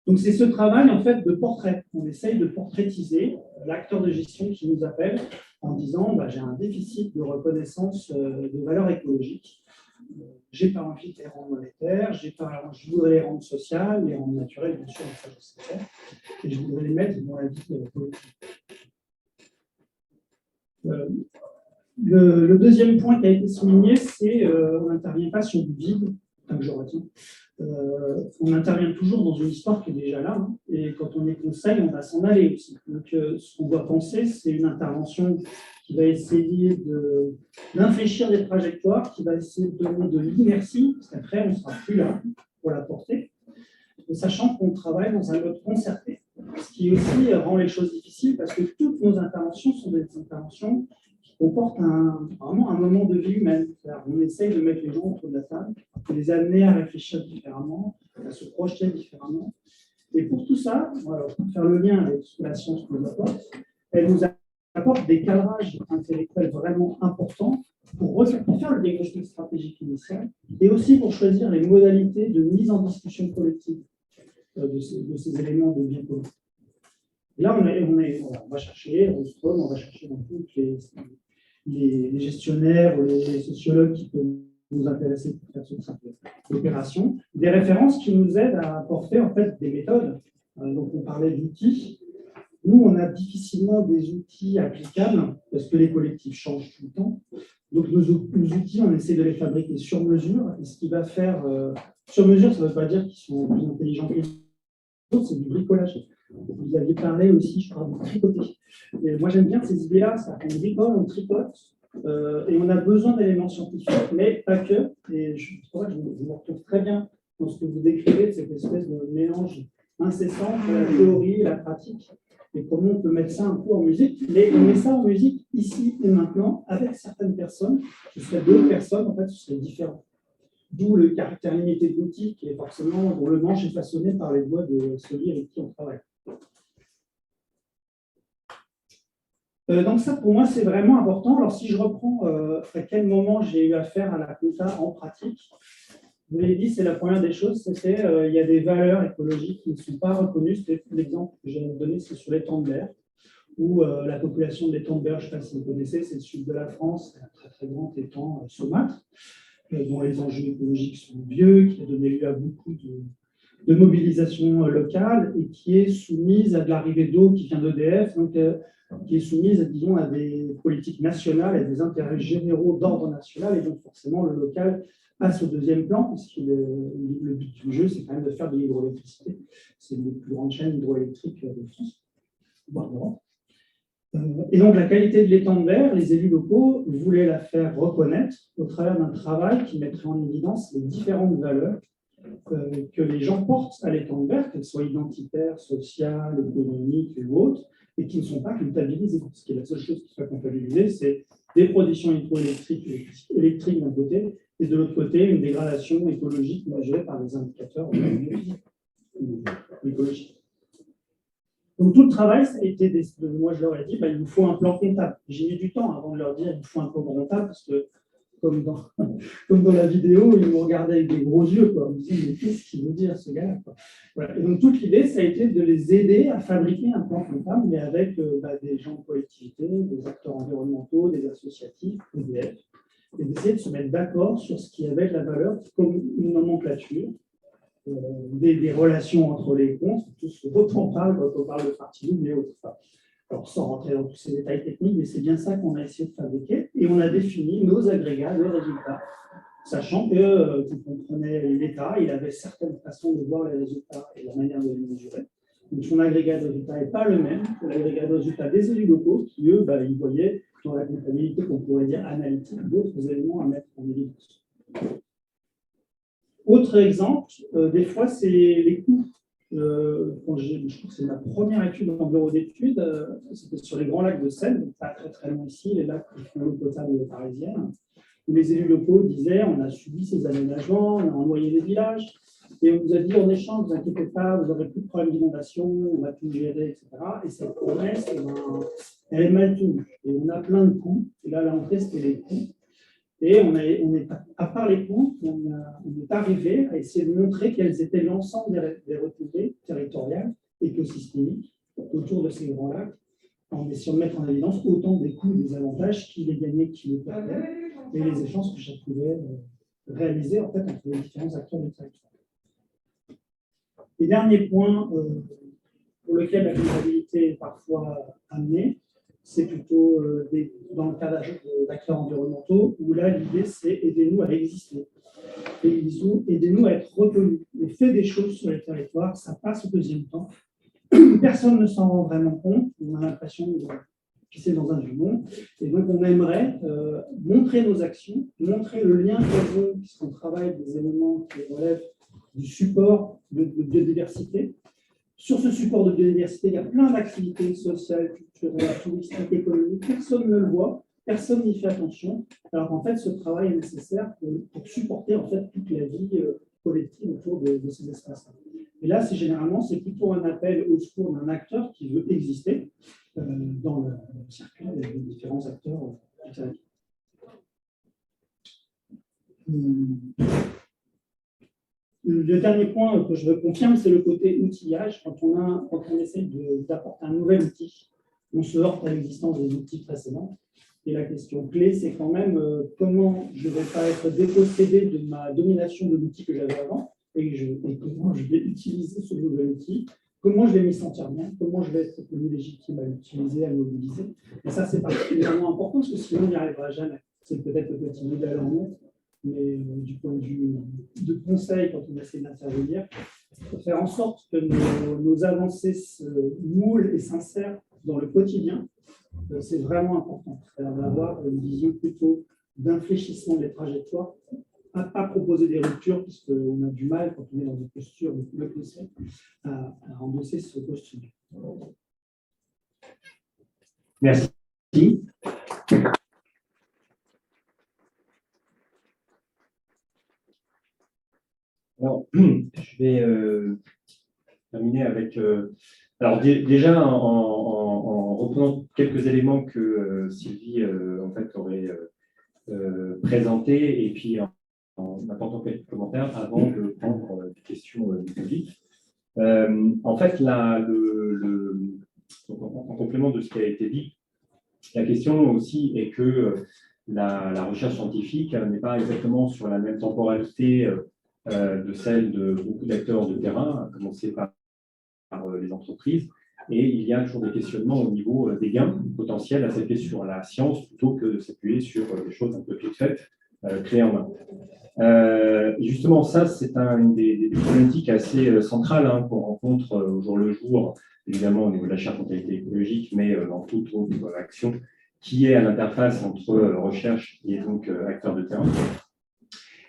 Donc c'est ce travail en fait de portrait. On essaye de portraitiser l'acteur de gestion qui nous appelle en disant j'ai un déficit de reconnaissance de valeurs écologiques. J'ai pas envie de les rendre monétaires, je voudrais les rendre sociales, les rendre naturelles, bien sûr, ça je sais faire, et je voudrais les mettre dans la vie politique. Le deuxième point qui a été souligné, c'est on n'intervient pas sur du vide, que je retiens. On intervient toujours dans une histoire qui est déjà là, hein, et quand on est conseil, on va s'en aller aussi. Donc, ce qu'on doit penser, c'est une intervention qui va essayer d'infléchir des trajectoires, qui va essayer de donner de l'inertie, parce qu'après, on ne sera plus là pour la porter, sachant qu'on travaille dans un mode concerté, ce qui aussi rend les choses difficiles, parce que toutes nos interventions sont des interventions qui comportent vraiment un moment de vie humaine. On essaye de mettre les gens autour de la table, de les amener à réfléchir différemment, à se projeter différemment. Et pour tout ça, voilà, pour faire le lien avec ce que la science nous apporte, elle nous apporte des cadrages intellectuels vraiment importants pour faire le diagnostic stratégique initial et aussi pour choisir les modalités de mise en discussion collective de ces éléments de bien commun. Et là, on va chercher Ostrom, on va chercher dans toutes les gestionnaires ou les sociologues qui peuvent nous intéresser pour faire ce type d'opération, des références qui nous aident à apporter en fait des méthodes. Donc, on parlait d'outils. Nous, on a difficilement des outils applicables parce que les collectifs changent tout le temps. Donc, nos outils, on essaie de les fabriquer sur mesure. Et ce qui va faire sur mesure, ça ne veut pas dire qu'ils sont plus intelligents que les autres, c'est du bricolage. Vous aviez parlé aussi, je crois, de tricoter. Et moi, j'aime bien ces idées-là. On bricole, on tricote, et on a besoin d'éléments scientifiques, mais pas que. Et je crois que je me retrouve très bien dans ce que vous décrivez, cette espèce de mélange incessant entre la théorie et la pratique. Et comment on peut mettre ça un peu en musique. Mais on met ça en musique ici et maintenant avec certaines personnes. Ce seraient d'autres personnes, en fait, ce serait différent. D'où le caractère limité de l'outil, qui est forcément, dont le manche est façonné par les doigts de celui avec qui on travaille. Donc ça, pour moi, c'est vraiment important. Alors, si je reprends à quel moment j'ai eu affaire à la compta en pratique, vous l'avez dit, c'est la première des choses, c'était il y a des valeurs écologiques qui ne sont pas reconnues. C'était l'exemple que j'ai donné, c'est sur l'étang de Berre, où la population de l'étang de Berre, je ne sais pas si vous connaissez, c'est le sud de la France, c'est un très très grand étang saumâtre, dont les enjeux écologiques sont vieux, qui a donné lieu à beaucoup de mobilisation locale et qui est soumise à de l'arrivée d'eau qui vient d'EDF, donc qui est soumise, disons, à des politiques nationales et des intérêts généraux d'ordre national, et donc forcément le local passe au deuxième plan, puisque le but du jeu, c'est quand même de faire de l'hydroélectricité. C'est une des plus grandes chaînes hydroélectriques de France, voire d'Europe. Et donc la qualité de l'étang de Berre, les élus locaux voulaient la faire reconnaître au travers d'un travail qui mettrait en évidence les différentes valeurs que les gens portent à l'étang de Berre, qu'elles soient identitaires, sociales, économiques ou autres, et qui ne sont pas comptabilisées. Ce qui est la seule chose qui soit comptabilisée, c'est des productions hydroélectriques électriques d'un côté, et de l'autre côté, une dégradation écologique mesurée par des indicateurs écologiques. Donc tout le travail, ça a été, moi je leur ai dit, il vous faut un plan comptable. J'ai mis du temps avant de leur dire, il vous faut un plan comptable, parce que comme dans la vidéo, ils me regardaient avec des gros yeux, quoi. Ils me disaient, mais qu'est-ce qu'il veut dire, ce gars-là, quoi. Voilà. Et donc, toute l'idée, ça a été de les aider à fabriquer un plan comptable, mais avec des gens de collectivité, des acteurs environnementaux, des associatifs, EDF, et d'essayer de se mettre d'accord sur ce qui avait de la valeur, comme une nomenclature, des relations entre les comptes, tout ce dont on parle quand on parle de partie double et autres. Alors, sans rentrer dans tous ces détails techniques, mais c'est bien ça qu'on a essayé de fabriquer. Et on a défini nos agrégats, nos résultats, sachant que, quand on prenait l'État, il avait certaines façons de voir les résultats et la manière de les mesurer. Donc, son agrégat de résultats n'est pas le même que l'agrégat de résultats des élus locaux, qui, eux, ils voyaient dans la comptabilité qu'on pourrait dire analytique d'autres éléments à mettre en évidence. Autre exemple, des fois, c'est les coûts. Je crois que c'est ma première étude en bureau d'études, c'était sur les grands lacs de Seine, pas très très loin ici, les lacs qui font l'eau potable parisienne, où les élus locaux disaient on a subi ces aménagements, on a envoyé des villages, et on nous a dit en échange, ne vous inquiétez pas, vous n'aurez plus de problème d'inondation, on va tout gérer, etc. Et cette promesse, elle est mal tenue. Et on a plein de coûts, et là l'entrée c'était les coûts. Et à part les coûts, on est arrivé à essayer de montrer quels étaient l'ensemble des retombées territoriales, écosystémiques, autour de ces grands lacs, en essayant de mettre en évidence autant des coûts et des avantages qui les gagnaient, qui les perdaient, et les échanges que ça pouvait réaliser en fait, entre les différents acteurs du territoire. Et dernier point pour lequel la comptabilité est parfois amenée, c'est plutôt dans le cas d'acteurs environnementaux, où là, l'idée, c'est aidez-nous à exister. Aidez-nous à être reconnus. Et fait des choses sur les territoires, ça passe au deuxième temps. Personne ne s'en rend vraiment compte. On a l'impression de pisser dans un jubon. Et donc, on aimerait montrer nos actions, montrer le lien qu'elles ont, puisqu'on travaille des éléments qui relèvent du support de biodiversité. Sur ce support de biodiversité, il y a plein d'activités sociales, culturelles, touristiques, économiques. Personne ne le voit, personne n'y fait attention. Alors qu'en fait, ce travail est nécessaire pour supporter en fait, toute la vie collective autour de ces espaces-là. Et là, c'est plutôt un appel au secours d'un acteur qui veut exister dans le circuit des différents acteurs du territoire. Le dernier point que je veux confirmer, c'est le côté outillage. Quand on essaie d'apporter un nouvel outil, on se heurte à l'existence des outils précédents. Et la question clé, c'est quand même comment je ne vais pas être dépossédé de ma domination de l'outil que j'avais avant et comment je vais utiliser ce nouvel outil, comment je vais m'y sentir bien, comment je vais être plus légitime à l'utiliser, à le mobiliser. Et ça, c'est particulièrement important parce que sinon, on n'y arrivera jamais. C'est peut-être le petit modèle en net, mais du point de vue de conseil, quand on essaie d'intervenir, faire en sorte que nos avancées se moulent et s'insèrent dans le quotidien, c'est vraiment important. D'avoir une vision plutôt d'infléchissement des trajectoires, à ne pas proposer des ruptures, puisqu'on a du mal, quand on est dans des postures de plus poussées, à endosser ce postulat. Merci. Alors, je vais terminer avec... alors déjà, en reprenant quelques éléments que Sylvie en fait, aurait présentés, et puis en apportant quelques commentaires avant de prendre des questions du public. En fait, là, en complément de ce qui a été dit, la question aussi est que la recherche scientifique n'est pas exactement sur la même temporalité de celle de beaucoup d'acteurs de terrain, à commencer par les entreprises, et il y a toujours des questionnements au niveau des gains potentiels à s'appuyer sur la science plutôt que de s'appuyer sur des choses un peu toutes faites, clés en main. Justement, ça, c'est une des problématiques assez centrales qu'on rencontre au jour le jour, évidemment au niveau de la charte en qualité écologique, mais dans toute autre action qui est à l'interface entre recherche et donc acteurs de terrain.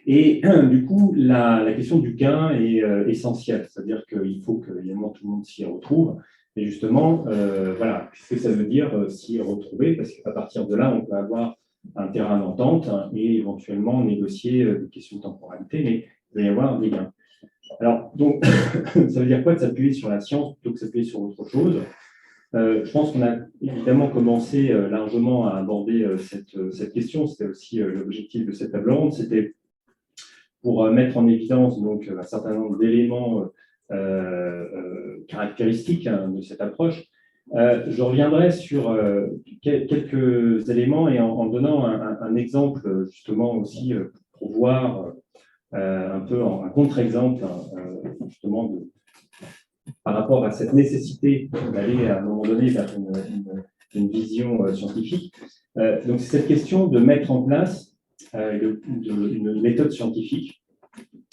Et du coup, la question du gain est essentielle, c'est-à-dire qu'il faut que évidemment tout le monde s'y retrouve. Et justement, voilà, qu'est-ce que ça veut dire s'y retrouver? Parce qu'à partir de là, on peut avoir un terrain d'entente et éventuellement négocier des questions de temporalité, mais il va y avoir des gains. Alors, donc, ça veut dire quoi de s'appuyer sur la science plutôt que de s'appuyer sur autre chose? Je pense qu'on a évidemment commencé largement à aborder cette question. C'était aussi l'objectif de cette table ronde. C'était pour mettre en évidence donc, un certain nombre d'éléments caractéristiques de cette approche. Je reviendrai sur quelques éléments et en donnant un exemple justement aussi pour voir un peu un contre-exemple justement par rapport à cette nécessité d'aller à un moment donné vers une vision scientifique. Donc c'est cette question de mettre en place une méthode scientifique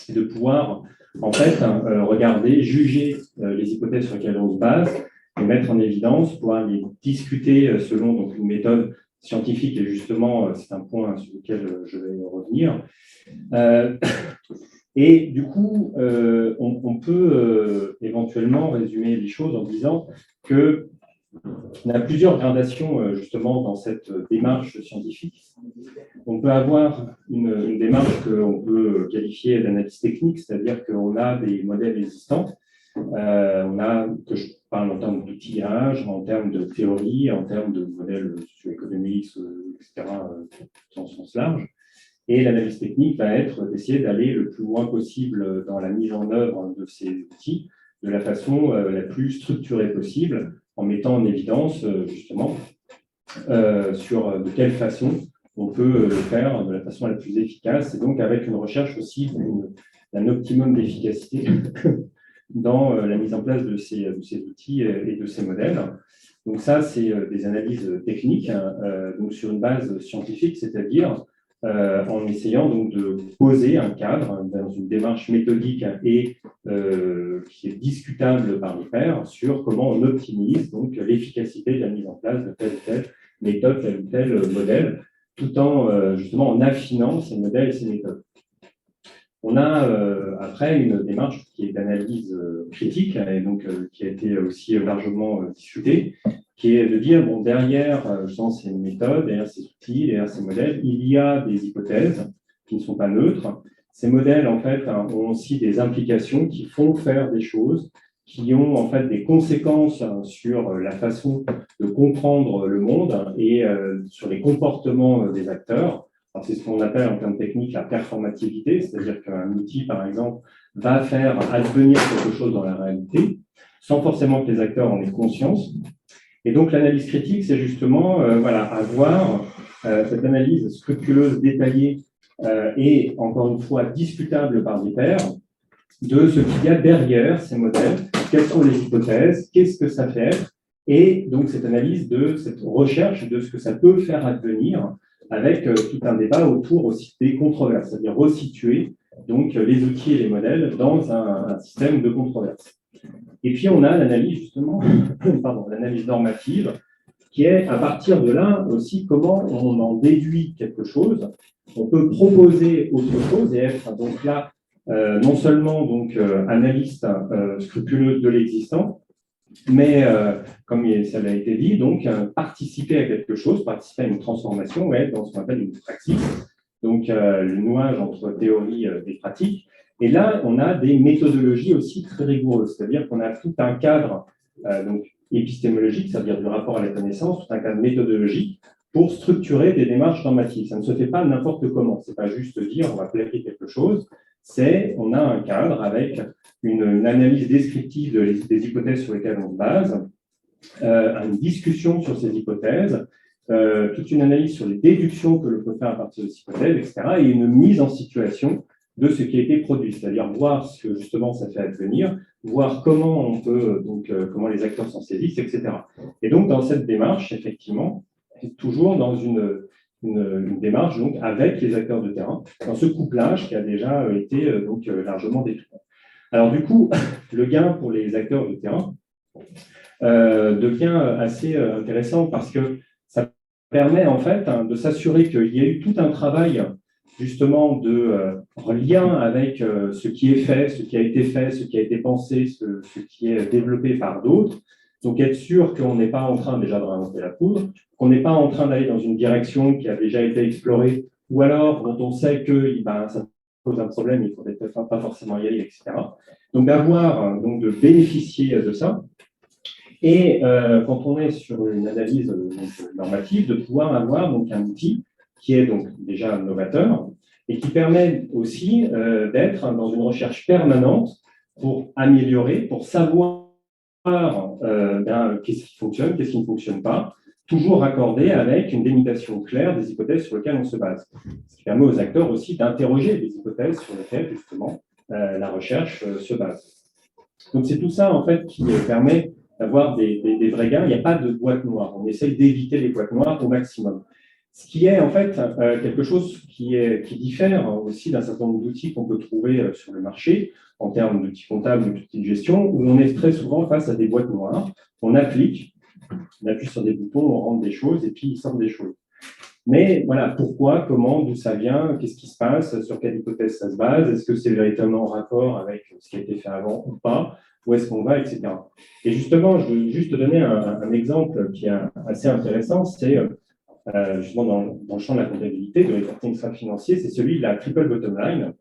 et de pouvoir en fait regarder, juger les hypothèses sur lesquelles on se base, les mettre en évidence, pouvoir les discuter selon donc, une méthode scientifique, et justement, c'est un point sur lequel je vais revenir. Et du coup, on peut éventuellement résumer les choses en disant que on a plusieurs gradations justement dans cette démarche scientifique. On peut avoir une démarche qu'on peut qualifier d'analyse technique, c'est-à-dire qu'on a des modèles existants. On a, que je parle en termes d'outillage, en termes de théorie, en termes de modèles socio-économiques, etc., dans le sens large. Et l'analyse technique va être d'essayer d'aller le plus loin possible dans la mise en œuvre de ces outils de la façon la plus structurée possible, en mettant en évidence justement sur de quelle façon on peut le faire de la façon la plus efficace, et donc avec une recherche aussi d'un optimum d'efficacité dans la mise en place de ces outils et de ces modèles. Donc ça, c'est des analyses techniques, donc sur une base scientifique, c'est-à-dire en essayant donc de poser un cadre dans une démarche méthodique et qui est discutable par les pairs sur comment on optimise donc l'efficacité de la mise en place de telle ou telle méthode, tel ou tel modèle, tout en justement en affinant ces modèles et ces méthodes. On a après une démarche qui est d'analyse critique et donc qui a été aussi largement discutée, qui est de dire, bon, derrière ces méthodes, derrière ces outils, derrière ces modèles, il y a des hypothèses qui ne sont pas neutres Ces modèles, en fait, ont aussi des implications qui font faire des choses, qui ont en fait des conséquences sur la façon de comprendre le monde et sur les comportements des acteurs. C'est ce qu'on appelle en termes techniques la performativité, c'est-à-dire qu'un outil, par exemple, va faire advenir quelque chose dans la réalité, sans forcément que les acteurs en aient conscience. Et donc l'analyse critique, c'est justement voilà, avoir cette analyse scrupuleuse, détaillée et encore une fois discutable par des pairs de ce qu'il y a derrière ces modèles, quelles sont les hypothèses, qu'est-ce que ça fait être, et donc cette analyse de cette recherche de ce que ça peut faire advenir avec tout un débat autour aussi des controverses, c'est-à-dire resituer donc les outils et les modèles dans un système de controverse. Et puis on a l'analyse justement, l'analyse normative, qui est à partir de là aussi comment on en déduit quelque chose. On peut proposer autre chose et être donc là non seulement donc analyste scrupuleuse de l'existant, mais comme ça a été dit, donc participer à quelque chose, participer à une transformation, ouais, dans ce qu'on appelle une praxis, donc le nouage entre théorie et pratique. Et là, on a des méthodologies aussi très rigoureuses, c'est-à-dire qu'on a tout un cadre donc épistémologique, c'est-à-dire du rapport à la connaissance, tout un cadre méthodologique pour structurer des démarches normatives. Ça ne se fait pas n'importe comment. C'est pas juste dire on va plaquer quelque chose. On a un cadre avec une analyse descriptive des hypothèses sur lesquelles on se base, une discussion sur ces hypothèses, toute une analyse sur les déductions que l'on peut faire à partir de ces hypothèses, etc., et une mise en situation de ce qui a été produit, c'est-à-dire voir ce que justement ça fait advenir, voir comment on peut, donc comment les acteurs s'en saisissent, etc. Et donc dans cette démarche, effectivement, toujours dans une démarche donc avec les acteurs de terrain, dans ce couplage qui a déjà été donc largement décrit. Alors du coup, le gain pour les acteurs de terrain devient assez intéressant parce que ça permet en fait de s'assurer qu'il y a eu tout un travail justement de lien avec ce qui est fait, ce qui a été fait, ce qui a été pensé, ce qui est développé par d'autres. Donc, être sûr qu'on n'est pas en train déjà de réinventer la poudre, qu'on n'est pas en train d'aller dans une direction qui a déjà été explorée, ou alors dont on sait que ça pose un problème, il ne faudrait peut-être pas forcément y aller, etc. Donc, donc de bénéficier de ça. Et quand on est sur une analyse normative, de pouvoir avoir donc un outil qui est donc déjà novateur et qui permet aussi d'être dans une recherche permanente pour améliorer, pour savoir qu'est-ce qui fonctionne, qu'est-ce qui ne fonctionne pas, toujours raccordé avec une délimitation claire des hypothèses sur lesquelles on se base. Ce qui permet aux acteurs aussi d'interroger les hypothèses sur lesquelles justement la recherche se base. Donc c'est tout ça en fait qui permet d'avoir des vrais gains. Il n'y a pas de boîte noire. On essaye d'éviter les boîtes noires au maximum. Ce qui est en fait quelque chose qui diffère aussi d'un certain nombre d'outils qu'on peut trouver sur le marché en termes d'outils comptables, d'outils de gestion, où on est très souvent face à des boîtes noires. On appuie sur des boutons, on rentre des choses et puis il sort des choses. Mais voilà, pourquoi, comment, d'où ça vient, qu'est-ce qui se passe, sur quelle hypothèse ça se base, est-ce que c'est véritablement en rapport avec ce qui a été fait avant ou pas, où est-ce qu'on va, etc. Et justement, je veux juste te donner un exemple qui est assez intéressant, c'est justement dans le champ de la comptabilité, de reporting extra-financier, c'est celui de la triple bottom line,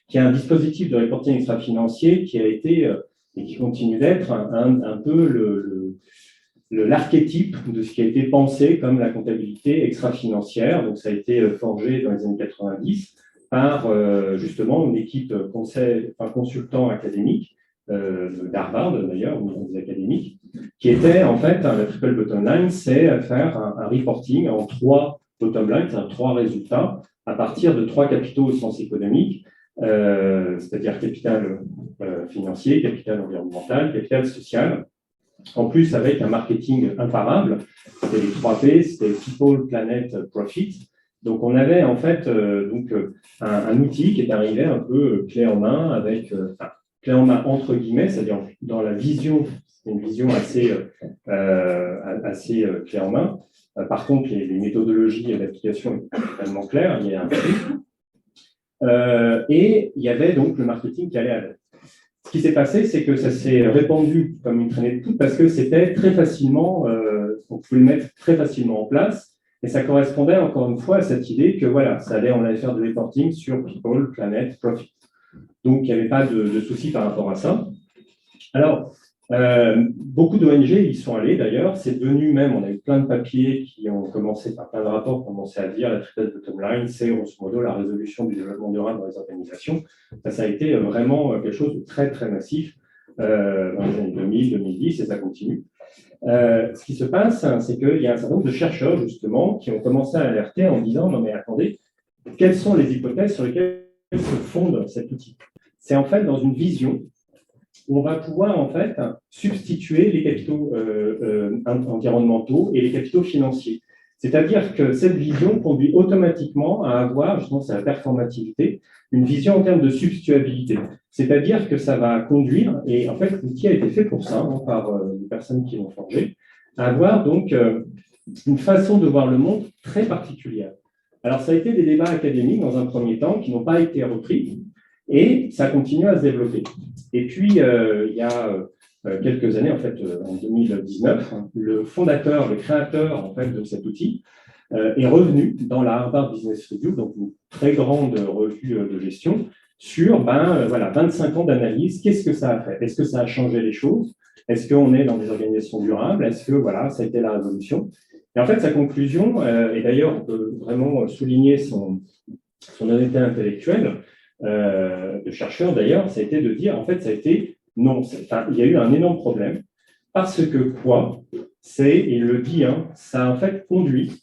qui est un dispositif de reporting extra-financier qui a été et qui continue d'être un peu l'archétype de ce qui a été pensé comme la comptabilité extra-financière. Donc, ça a été forgé dans les années 90 par justement une équipe consultant académique d'Harvard d'ailleurs, ou des académiques, qui était en fait la triple bottom line, c'est faire un reporting en 3 bottom lines, c'est-à-dire 3 résultats à partir de 3 capitaux au sens économique, c'est-à-dire capital financier, capital environnemental, capital social. En plus, avec un marketing imparable, c'était les 3 P, c'était People, Planet, Profit. Donc, on avait en fait un outil qui est arrivé un peu clé en main, avec clé en main entre guillemets, c'est-à-dire dans la vision, c'est une vision assez clé en main. Par contre, les méthodologies d'application sont totalement claires, il y a un truc. Et il y avait donc le marketing qui allait avec. Ce qui s'est passé, c'est que ça s'est répandu comme une traînée de poudre parce que c'était très facilement, on pouvait le mettre très facilement en place Et ça correspondait encore une fois à cette idée que voilà, on allait faire du reporting sur people, planet, profit. Donc, il n'y avait pas de souci par rapport à ça. Alors, beaucoup d'ONG y sont allés d'ailleurs. C'est devenu même, on a eu plein de papiers qui ont commencé, plein de rapports qui ont commencé à dire la triple bottom line, c'est grosso modo la résolution du développement durable dans les organisations. Ça a été vraiment quelque chose de très, très massif dans les années 2000, 2010, et ça continue. Ce qui se passe, c'est qu'il y a un certain nombre de chercheurs, justement, qui ont commencé à alerter en disant « Non, mais attendez, quelles sont les hypothèses sur lesquelles se fonde cet outil ?» C'est en fait dans une vision où on va pouvoir en fait substituer les capitaux environnementaux et les capitaux financiers. C'est-à-dire que cette vision conduit automatiquement à avoir, justement, c'est la performativité, une vision en termes de substituabilité. C'est-à-dire que ça va conduire, et en fait, l'outil a été fait pour ça, par les personnes qui l'ont forgé, à avoir donc une façon de voir le monde très particulière. Alors, ça a été des débats académiques dans un premier temps qui n'ont pas été repris, et ça continue à se développer. Et puis, il y a quelques années, en fait, en 2019, le fondateur, le créateur en fait, de cet outil est revenu dans la Harvard Business Review, donc une très grande revue de gestion, sur 25 ans d'analyse. Qu'est-ce que ça a fait? Est-ce que ça a changé les choses? Est-ce qu'on est dans des organisations durables? Est-ce que ça a été la révolution? Et en fait, sa conclusion, et d'ailleurs, on peut vraiment souligner son honnêteté intellectuelle, de chercheur d'ailleurs, ça a été de dire, en fait, ça a été non, il y a eu un énorme problème, parce que il le dit, ça a en fait conduit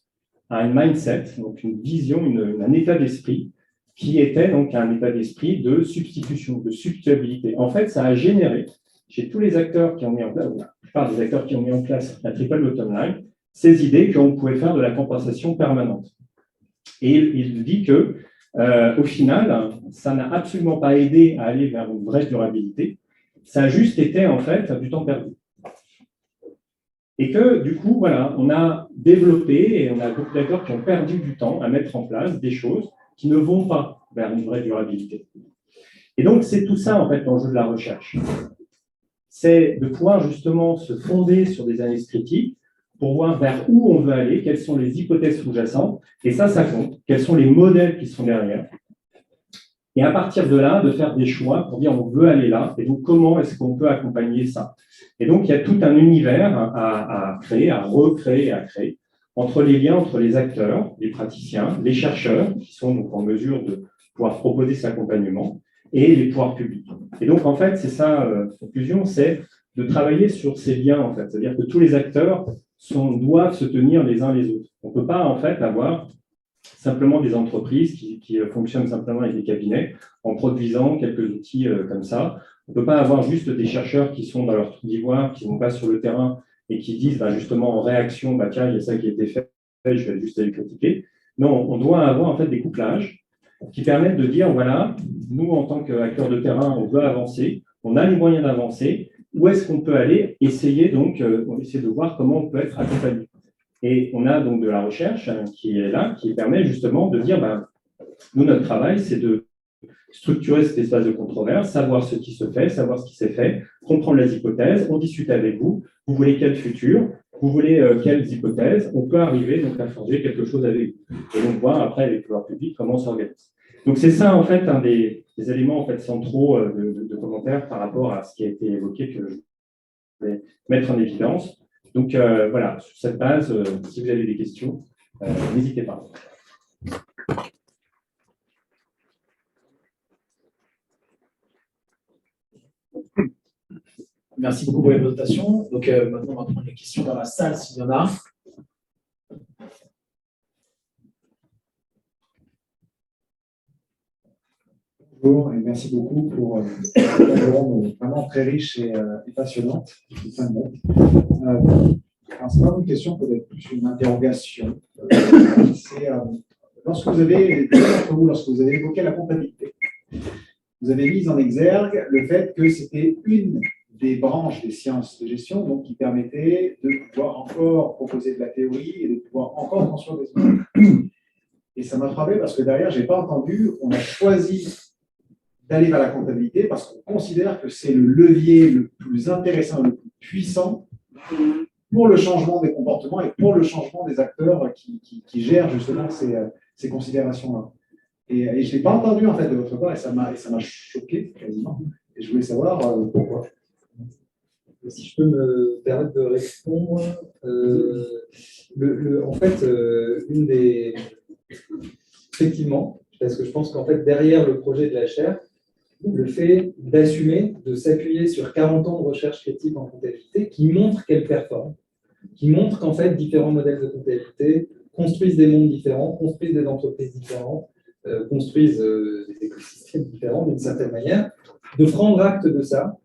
à une mindset, donc une vision, un état d'esprit, qui était donc un état d'esprit de substitution, de substituabilité. En fait, ça a généré, chez tous les acteurs qui ont mis en place, la plupart des acteurs qui ont mis en place la triple bottom line, ces idées qu'on pouvait faire de la compensation permanente. Et il dit que au final, ça n'a absolument pas aidé à aller vers une vraie durabilité. Ça a juste été, en fait, du temps perdu. Et que, du coup, on a développé et on a beaucoup d'acteurs qui ont perdu du temps à mettre en place des choses qui ne vont pas vers une vraie durabilité. Et donc, c'est tout ça, en fait, l'enjeu de la recherche. C'est de pouvoir, justement, se fonder sur des analyses critiques pour voir vers où on veut aller, quelles sont les hypothèses sous-jacentes, et ça compte, quels sont les modèles qui sont derrière. Et à partir de là, de faire des choix pour dire on veut aller là, et donc comment est-ce qu'on peut accompagner ça. Et donc, il y a tout un univers à créer, à recréer et à créer, entre les liens entre les acteurs, les praticiens, les chercheurs, qui sont donc en mesure de pouvoir proposer cet accompagnement, et les pouvoirs publics. Et donc, en fait, c'est ça, la conclusion, c'est de travailler sur ces liens, en fait. C'est-à-dire que tous les acteurs doivent se tenir les uns les autres. On ne peut pas, en fait, avoir simplement des entreprises qui fonctionnent simplement avec des cabinets en produisant quelques outils comme ça. On ne peut pas avoir juste des chercheurs qui sont dans leur trou d'ivoire, qui ne vont pas sur le terrain et qui disent justement en réaction, tiens, il y a ça qui a été fait, je vais juste aller critiquer. Non, on doit avoir en fait des couplages qui permettent de dire, voilà, nous en tant qu'acteurs de terrain, on veut avancer, on a les moyens d'avancer, où est-ce qu'on peut aller, essayer donc, on essaie de voir comment on peut être accompagné. Et on a donc de la recherche qui est là, qui permet justement de dire, nous, notre travail, c'est de structurer cet espace de controverse, savoir ce qui se fait, savoir ce qui s'est fait, comprendre les hypothèses, on discute avec vous, vous voulez quel futur, vous voulez quelles hypothèses, on peut arriver donc à forger quelque chose avec vous. Et donc voir après avec les pouvoirs publics comment on s'organise. Donc c'est ça en fait un des éléments en fait centraux de commentaires par rapport à ce qui a été évoqué que je vais mettre en évidence. Donc voilà, sur cette base, si vous avez des questions, n'hésitez pas. Merci beaucoup pour les présentations. Donc maintenant, on va prendre les questions dans la salle s'il y en a. Bonjour et merci beaucoup pour une ronde vraiment très riche et passionnante. C'est pas une question, peut-être plus une interrogation. C'est lorsque vous avez évoqué la comptabilité, vous avez mis en exergue le fait que c'était une des branches des sciences de gestion donc, qui permettait de pouvoir encore proposer de la théorie et de pouvoir encore construire des modèles. Et ça m'a frappé parce que derrière, je n'ai pas entendu, on a choisi d'aller vers la comptabilité parce qu'on considère que c'est le levier le plus intéressant, le plus puissant pour le changement des comportements et pour le changement des acteurs qui gèrent justement ces considérations-là. Et je ne l'ai pas entendu en fait de votre part et ça m'a choqué quasiment. Et je voulais savoir pourquoi. Si je peux me permettre de répondre, en fait, effectivement, parce que je pense qu'en fait, derrière le projet de la chaire, le fait d'assumer, de s'appuyer sur 40 ans de recherche critique en comptabilité qui montrent qu'elle performe, qui montrent qu'en fait, différents modèles de comptabilité construisent des mondes différents, construisent des entreprises différentes, construisent des écosystèmes différents d'une certaine manière, de prendre acte de ça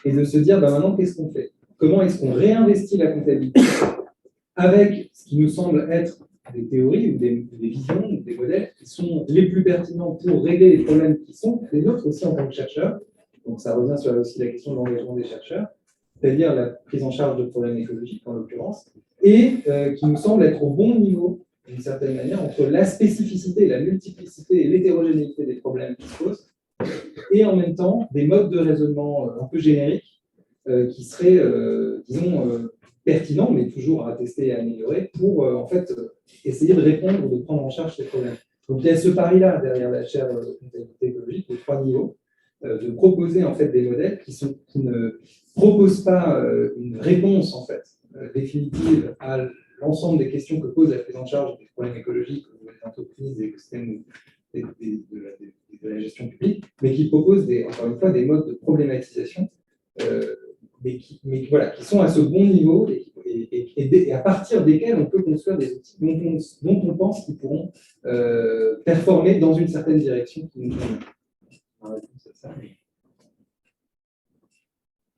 et de se dire, maintenant, qu'est-ce qu'on fait? Comment est-ce qu'on réinvestit la comptabilité avec ce qui nous semble être des théories ou des visions ou des modèles qui sont les plus pertinents pour régler les problèmes qui sont les nôtres aussi en tant que chercheurs. Donc, ça revient sur aussi la question de l'engagement des chercheurs, c'est-à-dire la prise en charge de problèmes écologiques, en l'occurrence, et qui nous semble être au bon niveau, d'une certaine manière, entre la spécificité, la multiplicité et l'hétérogénéité des problèmes qui se posent, et en même temps des modes de raisonnement un peu génériques qui seraient, disons, pertinents, mais toujours à tester et à améliorer pour, en fait, essayer de répondre ou de prendre en charge ces problèmes. Donc, il y a ce pari-là derrière la chaire de comptabilité écologique, aux 3 niveaux, de proposer en fait des modèles qui ne proposent pas une réponse en fait définitive à l'ensemble des questions que pose la prise en charge des problèmes écologiques des entreprises, des écosystèmes de la gestion publique, mais qui proposent encore une fois des modes de problématisation, mais voilà, qui sont à ce bon niveau et à partir desquels on peut construire des outils dont on pense qu'ils pourront performer dans une certaine direction qui nous convient.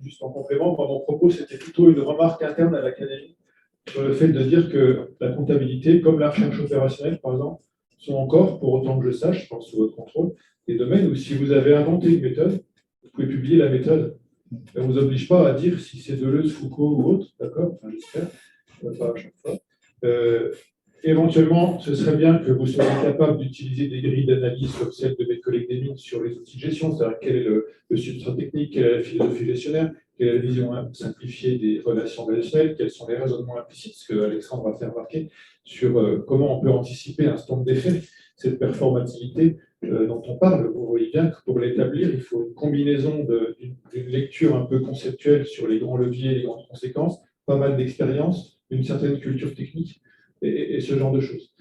Juste en complément, moi, mon propos, c'était plutôt une remarque interne à l'académie sur le fait de dire que la comptabilité, comme la recherche opérationnelle, par exemple, sont encore, pour autant que je sache, je pense sous votre contrôle, des domaines où si vous avez inventé une méthode, vous pouvez publier la méthode. On ne vous oblige pas à dire si c'est Deleuze, Foucault ou autre, d'accord? Enfin, j'espère, pas à chaque fois. Éventuellement, ce serait bien que vous soyez capable d'utiliser des grilles d'analyse comme celle de mes collègues des mines sur les outils de gestion, c'est-à-dire quel est le substrat technique, quelle est la philosophie gestionnaire, quelle est la vision simplifiée des relations relationnelles, quels sont les raisonnements implicites, ce que Alexandre a fait remarquer, sur comment on peut anticiper un certain nombre d'effets, cette performativité dont on parle. Vous voyez bien que pour l'établir, il faut une combinaison d'une lecture un peu conceptuelle sur les grands leviers, les grandes conséquences, pas mal d'expérience, une certaine culture technique, et ce genre de choses.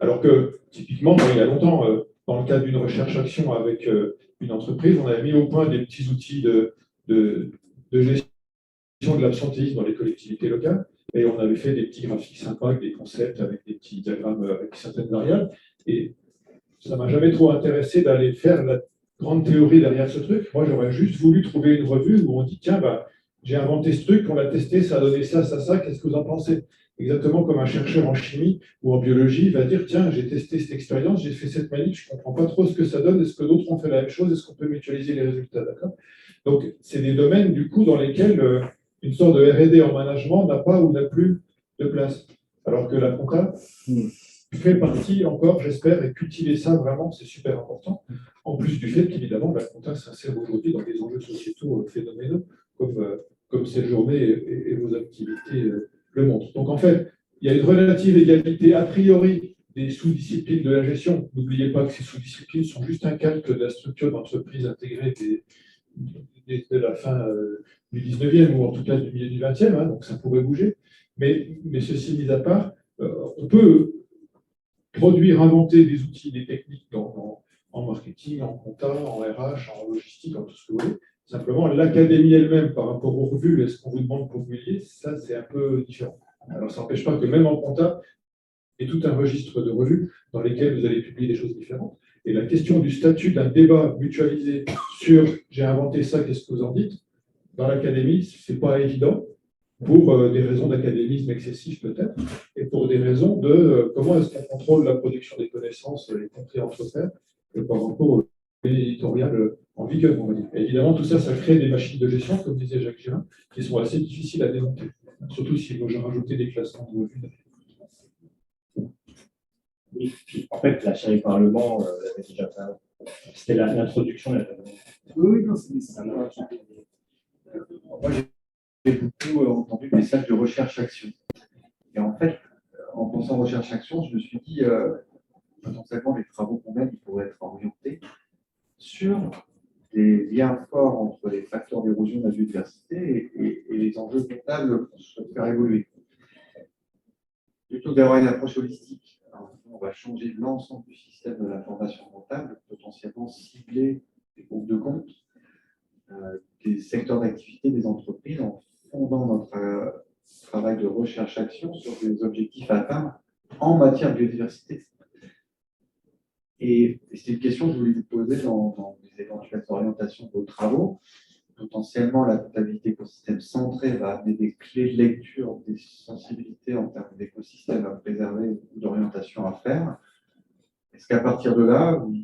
Alors que, typiquement, il y a longtemps, dans le cadre d'une recherche-action avec une entreprise, on avait mis au point des petits outils de gestion de l'absentéisme dans les collectivités locales, et on avait fait des petits graphiques sympas avec des concepts, avec des petits diagrammes avec certaines variables, et ça ne m'a jamais trop intéressé d'aller faire la grande théorie derrière ce truc. Moi, j'aurais juste voulu trouver une revue où on dit, tiens, j'ai inventé ce truc, on l'a testé, ça a donné ça, qu'est-ce que vous en pensez? Exactement comme un chercheur en chimie ou en biologie va dire, tiens, j'ai testé cette expérience, j'ai fait cette manip, je ne comprends pas trop ce que ça donne, est-ce que d'autres ont fait la même chose, est-ce qu'on peut mutualiser les résultats, d'accord? Donc, c'est des domaines, du coup, dans lesquels une sorte de R&D en management n'a pas ou n'a plus de place. Alors que la compta fait partie encore, j'espère, et cultiver ça vraiment, c'est super important, en plus du fait qu'évidemment, la compta s'insère aujourd'hui dans des enjeux sociétaux phénoménaux, comme cette journée et vos activités le montrent. Donc en fait, il y a une relative égalité a priori des sous-disciplines de la gestion. N'oubliez pas que ces sous-disciplines sont juste un calque de la structure d'entreprise intégrée de la fin du 19e, ou en tout cas du milieu du 20e, hein, donc ça pourrait bouger. Mais ceci mis à part, on peut produire, inventer des outils, des techniques en marketing, en compta, en RH, en logistique, en tout ce que vous voulez. Simplement, l'académie elle-même, par rapport aux revues, est-ce qu'on vous demande pour publier, ça, c'est un peu différent. Alors, ça n'empêche pas que même en compta, il y a tout un registre de revues dans lesquelles vous allez publier des choses différentes. Et la question du statut d'un débat mutualisé sur « j'ai inventé ça, qu'est-ce que vous en dites ?» dans l'académie, ce n'est pas évident, pour des raisons d'académisme excessif peut-être, et pour des raisons de comment est-ce qu'on contrôle la production des connaissances, y compris entre pairs, par rapport au éditorial en vigueur, on va dire. Et évidemment, tout ça, ça crée des machines de gestion, comme disait Jacques Girin, qui sont assez difficiles à démonter, surtout si vous rajoutez des classements de revues. Oui, en fait, la chaire du Parlement, l'avait déjà fait. C'était l'introduction de la table. Oui, non, c'est ça. Moi, j'ai beaucoup entendu le message de recherche-action. Et en fait, en pensant recherche-action, je me suis dit, potentiellement, les travaux qu'on mène, ils pourraient être orientés sur des liens forts entre les facteurs d'érosion de la biodiversité et les enjeux comptables qu'on souhaite faire évoluer. Plutôt que d'avoir une approche holistique, alors, on va changer l'ensemble du système de l'information comptable, potentiellement cibler des groupes de comptes, des secteurs d'activité des entreprises en fondant notre travail de recherche-action sur des objectifs à atteindre en matière de biodiversité. Et c'est une question que je voulais vous poser dans les éventuelles orientations de vos travaux. Potentiellement, la comptabilité écosystème centrée va amener des clés de lecture, des sensibilités en termes d'écosystème à préserver ou d'orientation à faire. Est-ce qu'à partir de là, vous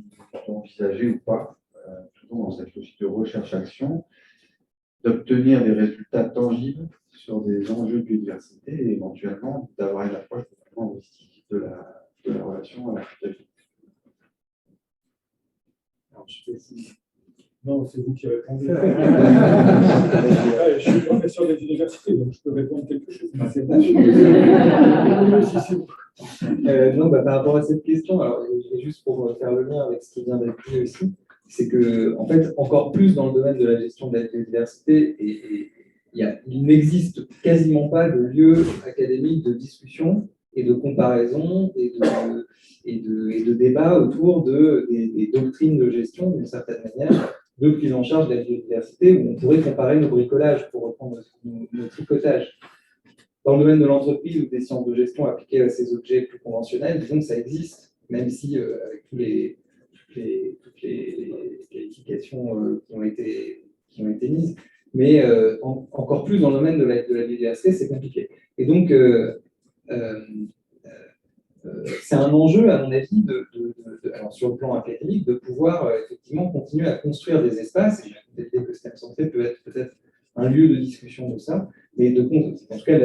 envisagez ou pas, toujours dans cette logique de recherche-action, d'obtenir des résultats tangibles sur des enjeux de biodiversité et éventuellement d'avoir une approche complètement holistique de la relation à la comptabilité? Alors, je sais si... Non, c'est vous qui répondez. Je suis professeur des universités, donc je peux répondre quelque chose. C'est pas sûr. Non, par rapport à cette question, alors, et juste pour faire le lien avec ce qui vient d'être dit aussi, c'est que, en fait, encore plus dans le domaine de la gestion de la biodiversité, il n'existe quasiment pas de lieu académique de discussion et de comparaison et de débat autour des doctrines de gestion, d'une certaine manière, de prise en charge de la biodiversité, où on pourrait comparer nos bricolages, pour reprendre nos tricotages. Dans le domaine de l'entreprise ou des sciences de gestion appliquées à ces objets plus conventionnels, disons que ça existe, même si avec toutes les qualifications qui ont été mises, mais encore plus dans le domaine de la biodiversité, c'est compliqué. Et donc, c'est un enjeu, à mon avis, alors sur le plan académique, de pouvoir effectivement continuer à construire des espaces. Et la comptabilité écosystème centré peut être peut-être un lieu de discussion de ça, mais en tout cas,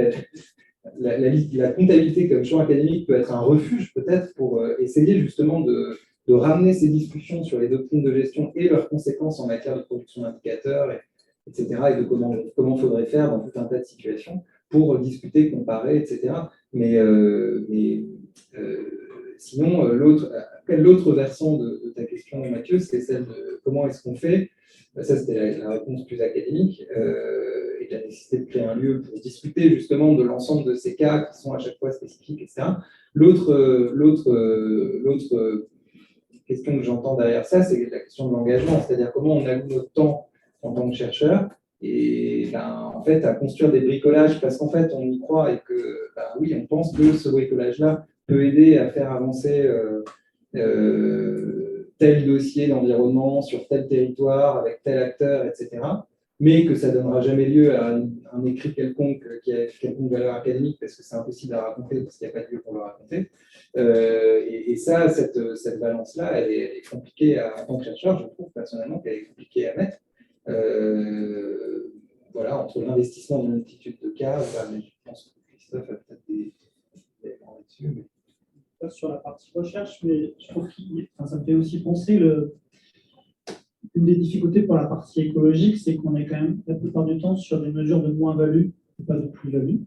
la comptabilité comme champ académique peut être un refuge peut-être pour essayer justement de ramener ces discussions sur les doctrines de gestion et leurs conséquences en matière de production d'indicateurs, etc., et de comment faudrait faire dans tout un tas de situations pour discuter, comparer, etc. Sinon, l'autre versant de ta question, Mathieu, c'est celle de comment est-ce qu'on fait. Ça, c'était la réponse plus académique, et la nécessité de créer un lieu pour discuter justement de l'ensemble de ces cas qui sont à chaque fois spécifiques, etc. L'autre question que j'entends derrière ça, c'est la question de l'engagement, c'est-à-dire comment on alloue notre temps en tant que chercheur et en fait à construire des bricolages parce qu'en fait on y croit et que oui, on pense que ce bricolage-là peut aider à faire avancer tel dossier d'environnement sur tel territoire avec tel acteur, etc. Mais que ça ne donnera jamais lieu à un écrit quelconque qui a quelconque valeur académique parce que c'est impossible à raconter parce qu'il n'y a pas de lieu pour le raconter. Et ça, cette balance-là, elle est compliquée en tant que chercheur, je trouve personnellement qu'elle est compliquée à mettre. Voilà, entre l'investissement d'une multitude de cas, mais je pense que Christophe a peut-être des éléments là-dessus. Mais... Pas sur la partie recherche, mais je trouve que ça me fait aussi penser une des difficultés pour la partie écologique, c'est qu'on est quand même la plupart du temps sur des mesures de moins-value et pas de plus-value.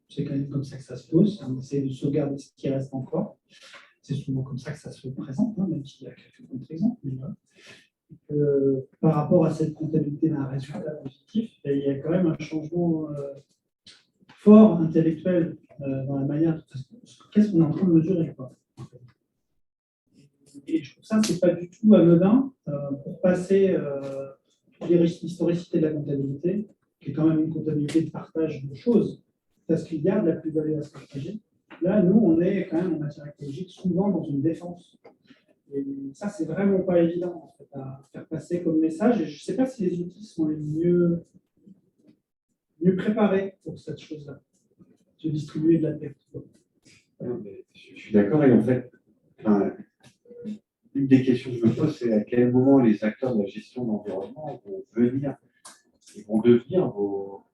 C'est quand même comme ça que ça se pose. On essaie de sauvegarder ce qui reste encore. C'est souvent comme ça que ça se présente, même s'il y a quelques contre-exemples. Par rapport à cette comptabilité d'un résultat positif, il y a quand même un changement fort intellectuel dans la manière qu'est-ce qu'on est en train de mesurer. Et je trouve ça, c'est pas du tout anodin pour passer l'historicité de la comptabilité, qui est quand même une comptabilité de partage de choses, parce qu'il y a de la plus-value à se partager. Là, nous, on est quand même en matière écologique souvent dans une défense. Et ça, c'est vraiment pas évident en fait, à faire passer comme message. Et je ne sais pas si les outils sont les mieux préparés pour cette chose-là, de distribuer de la perte. Je suis d'accord. Et en fait, une des questions que je me pose, c'est à quel moment les acteurs de la gestion de l'environnement vont devenir vos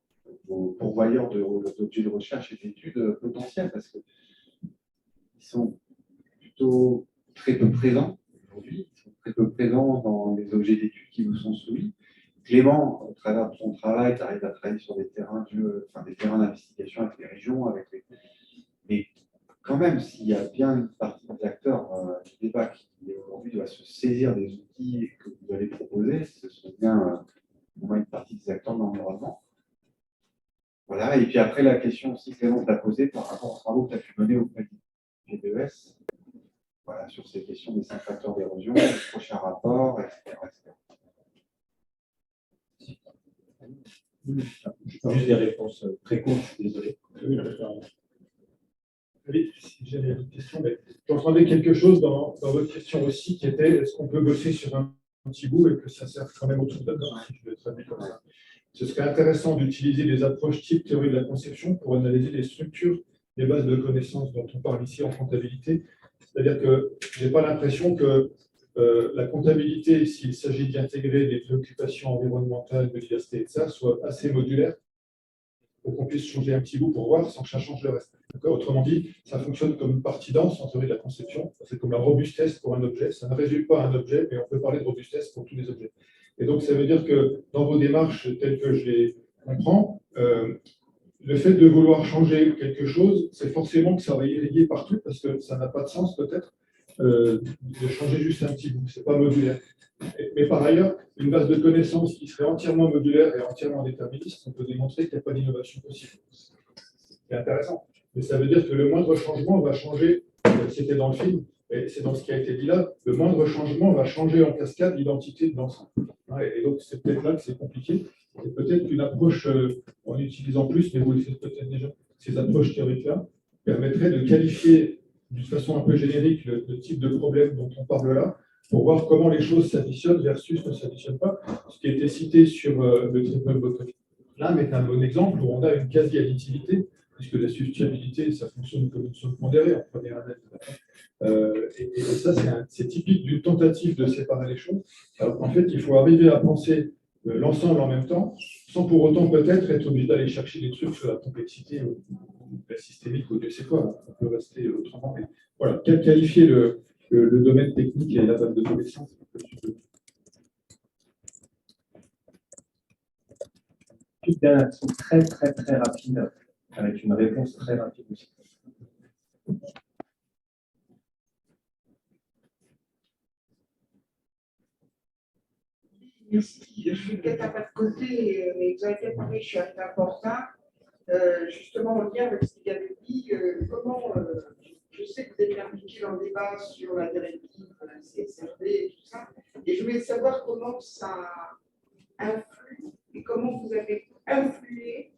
pourvoyeurs d'objets de recherche et d'études potentiels, parce qu'ils sont plutôt très peu présents aujourd'hui, ils sont très peu présents dans les objets d'études qui vous sont soumis. Clément, au travers de son travail, tu arrives à travailler sur des terrains d'investigation avec les régions, mais quand même, s'il y a bien une partie des acteurs du débat qui aujourd'hui doit se saisir des outils que vous allez proposer, ce sont bien au moins une partie des acteurs de l'environnement. Voilà, et puis après, la question aussi que Clément t'a posée par rapport aux travaux que tu as pu mener auprès du GDES, voilà, sur ces questions des 5 facteurs d'érosion, les prochains rapports, etc. Juste des réponses très courtes, je suis désolé. Oui, si j'avais une question, mais j'entendais quelque chose dans votre question aussi qui était est-ce qu'on peut bosser sur un petit bout et que ça serve quand même autour d'un, si je le traduis comme ça. Ce serait intéressant d'utiliser des approches type théorie de la conception pour analyser les structures, les bases de connaissances dont on parle ici en comptabilité. C'est-à-dire que je n'ai pas l'impression que la comptabilité, s'il s'agit d'y intégrer des préoccupations environnementales, de diversité et de ça, soit assez modulaire pour qu'on puisse changer un petit bout pour voir sans que ça change le reste. Autrement dit, ça fonctionne comme une partie dense en théorie de la conception. C'est comme la robustesse pour un objet. Ça ne résume pas un objet, mais on peut parler de robustesse pour tous les objets. Et donc, ça veut dire que dans vos démarches telles que je les comprends, le fait de vouloir changer quelque chose, c'est forcément que ça va irriguer partout parce que ça n'a pas de sens peut-être de changer juste un petit bout. Ce n'est pas modulaire. Mais par ailleurs, une base de connaissances qui serait entièrement modulaire et entièrement déterministe, on peut démontrer qu'il n'y a pas d'innovation possible. C'est intéressant. Mais ça veut dire que le moindre changement va changer, c'était dans le film, et c'est dans ce qui a été dit là, le moindre changement va changer en cascade l'identité de l'ensemble. Et donc, c'est peut-être là que c'est compliqué. Et peut-être qu'une approche, en utilisant plus, mais vous le faites peut-être déjà, ces approches théoriques-là, permettrait de qualifier d'une façon un peu générique le type de problème dont on parle là, pour voir comment les choses s'additionnent versus ne s'additionnent pas. Ce qui a été cité sur le triple bottom là est un bon exemple où on a une quasi-additivité, puisque la substituabilité, ça fonctionne comme une somme pondérée en première année. Et ça, c'est typique d'une tentative de séparer les choses. Alors qu'en fait, il faut arriver à penser l'ensemble en même temps, sans pour autant peut-être être obligé d'aller chercher des trucs sur la complexité ou la systémique ou je sais quoi. On peut rester autrement. Mais voilà, qualifier le domaine technique et la base de connaissances. Toute dernière action très rapide, avec une réponse très rapide aussi. Merci. Je suis peut-être un pas de côté, mais vous avez peut-être parlé, je suis assez important. Justement, en lien avec ce qu'il avait dit, je sais que vous êtes impliqué dans le débat sur la directive, la CSRD et tout ça, et je voulais savoir comment ça influe et comment vous avez influé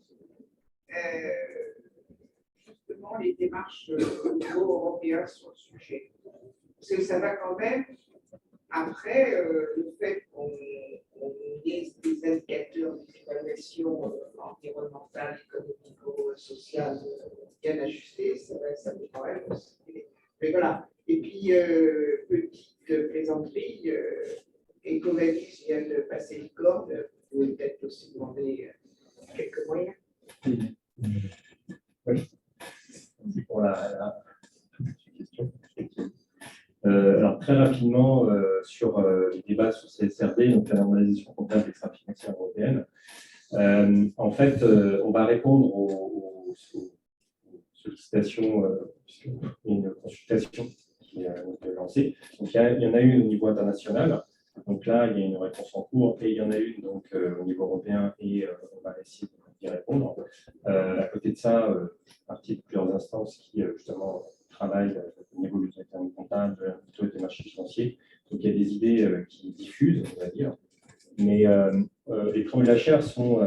justement les démarches au niveau européen sur le sujet. Parce que ça va quand même. Après, le fait qu'on ait des indicateurs d'évaluation environnementale, économico-sociale bien ajustés, ça me quand même aussi. Mais voilà. Et puis, petite plaisanterie, Ecovalis vient de passer le corps, vous pouvez peut-être aussi demander quelques moyens. Oui. Merci pour la question. Alors, très rapidement, sur les débats sur CSRD, donc la normalisation comptable extra-financière européenne, en fait, on va répondre aux sollicitations, puisqu'il y a une consultation qui est lancée. Donc, il y en a une au niveau international. Donc là, il y a une réponse en cours et il y en a une donc, au niveau européen et on va essayer d'y répondre. À côté de ça, partie de plusieurs instances qui, justement, travaillent au niveau du traitement comptable, plutôt des marchés financiers. Donc, il y a des idées qui diffusent, on va dire. Mais les travaux de la chaire sont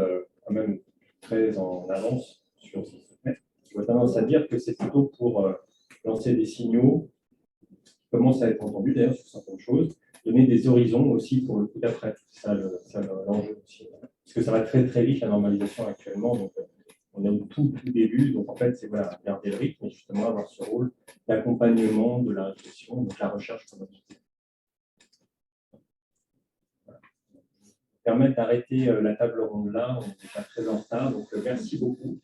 quand même très en avance sur ce qui se fait. J'ai tendance à dire que c'est plutôt pour lancer des signaux qui commencent à être entendus d'ailleurs sur certaines choses, donner des horizons aussi pour le coup d'après. C'est ça l'enjeu aussi. Parce que ça va très vite la normalisation actuellement. Donc, on est au tout début, donc en fait, c'est voilà, garder le rythme et justement avoir ce rôle d'accompagnement de la réflexion, donc la recherche comme objectif. Voilà. Permettre d'arrêter la table ronde là, on est déjà très en retard, donc merci beaucoup.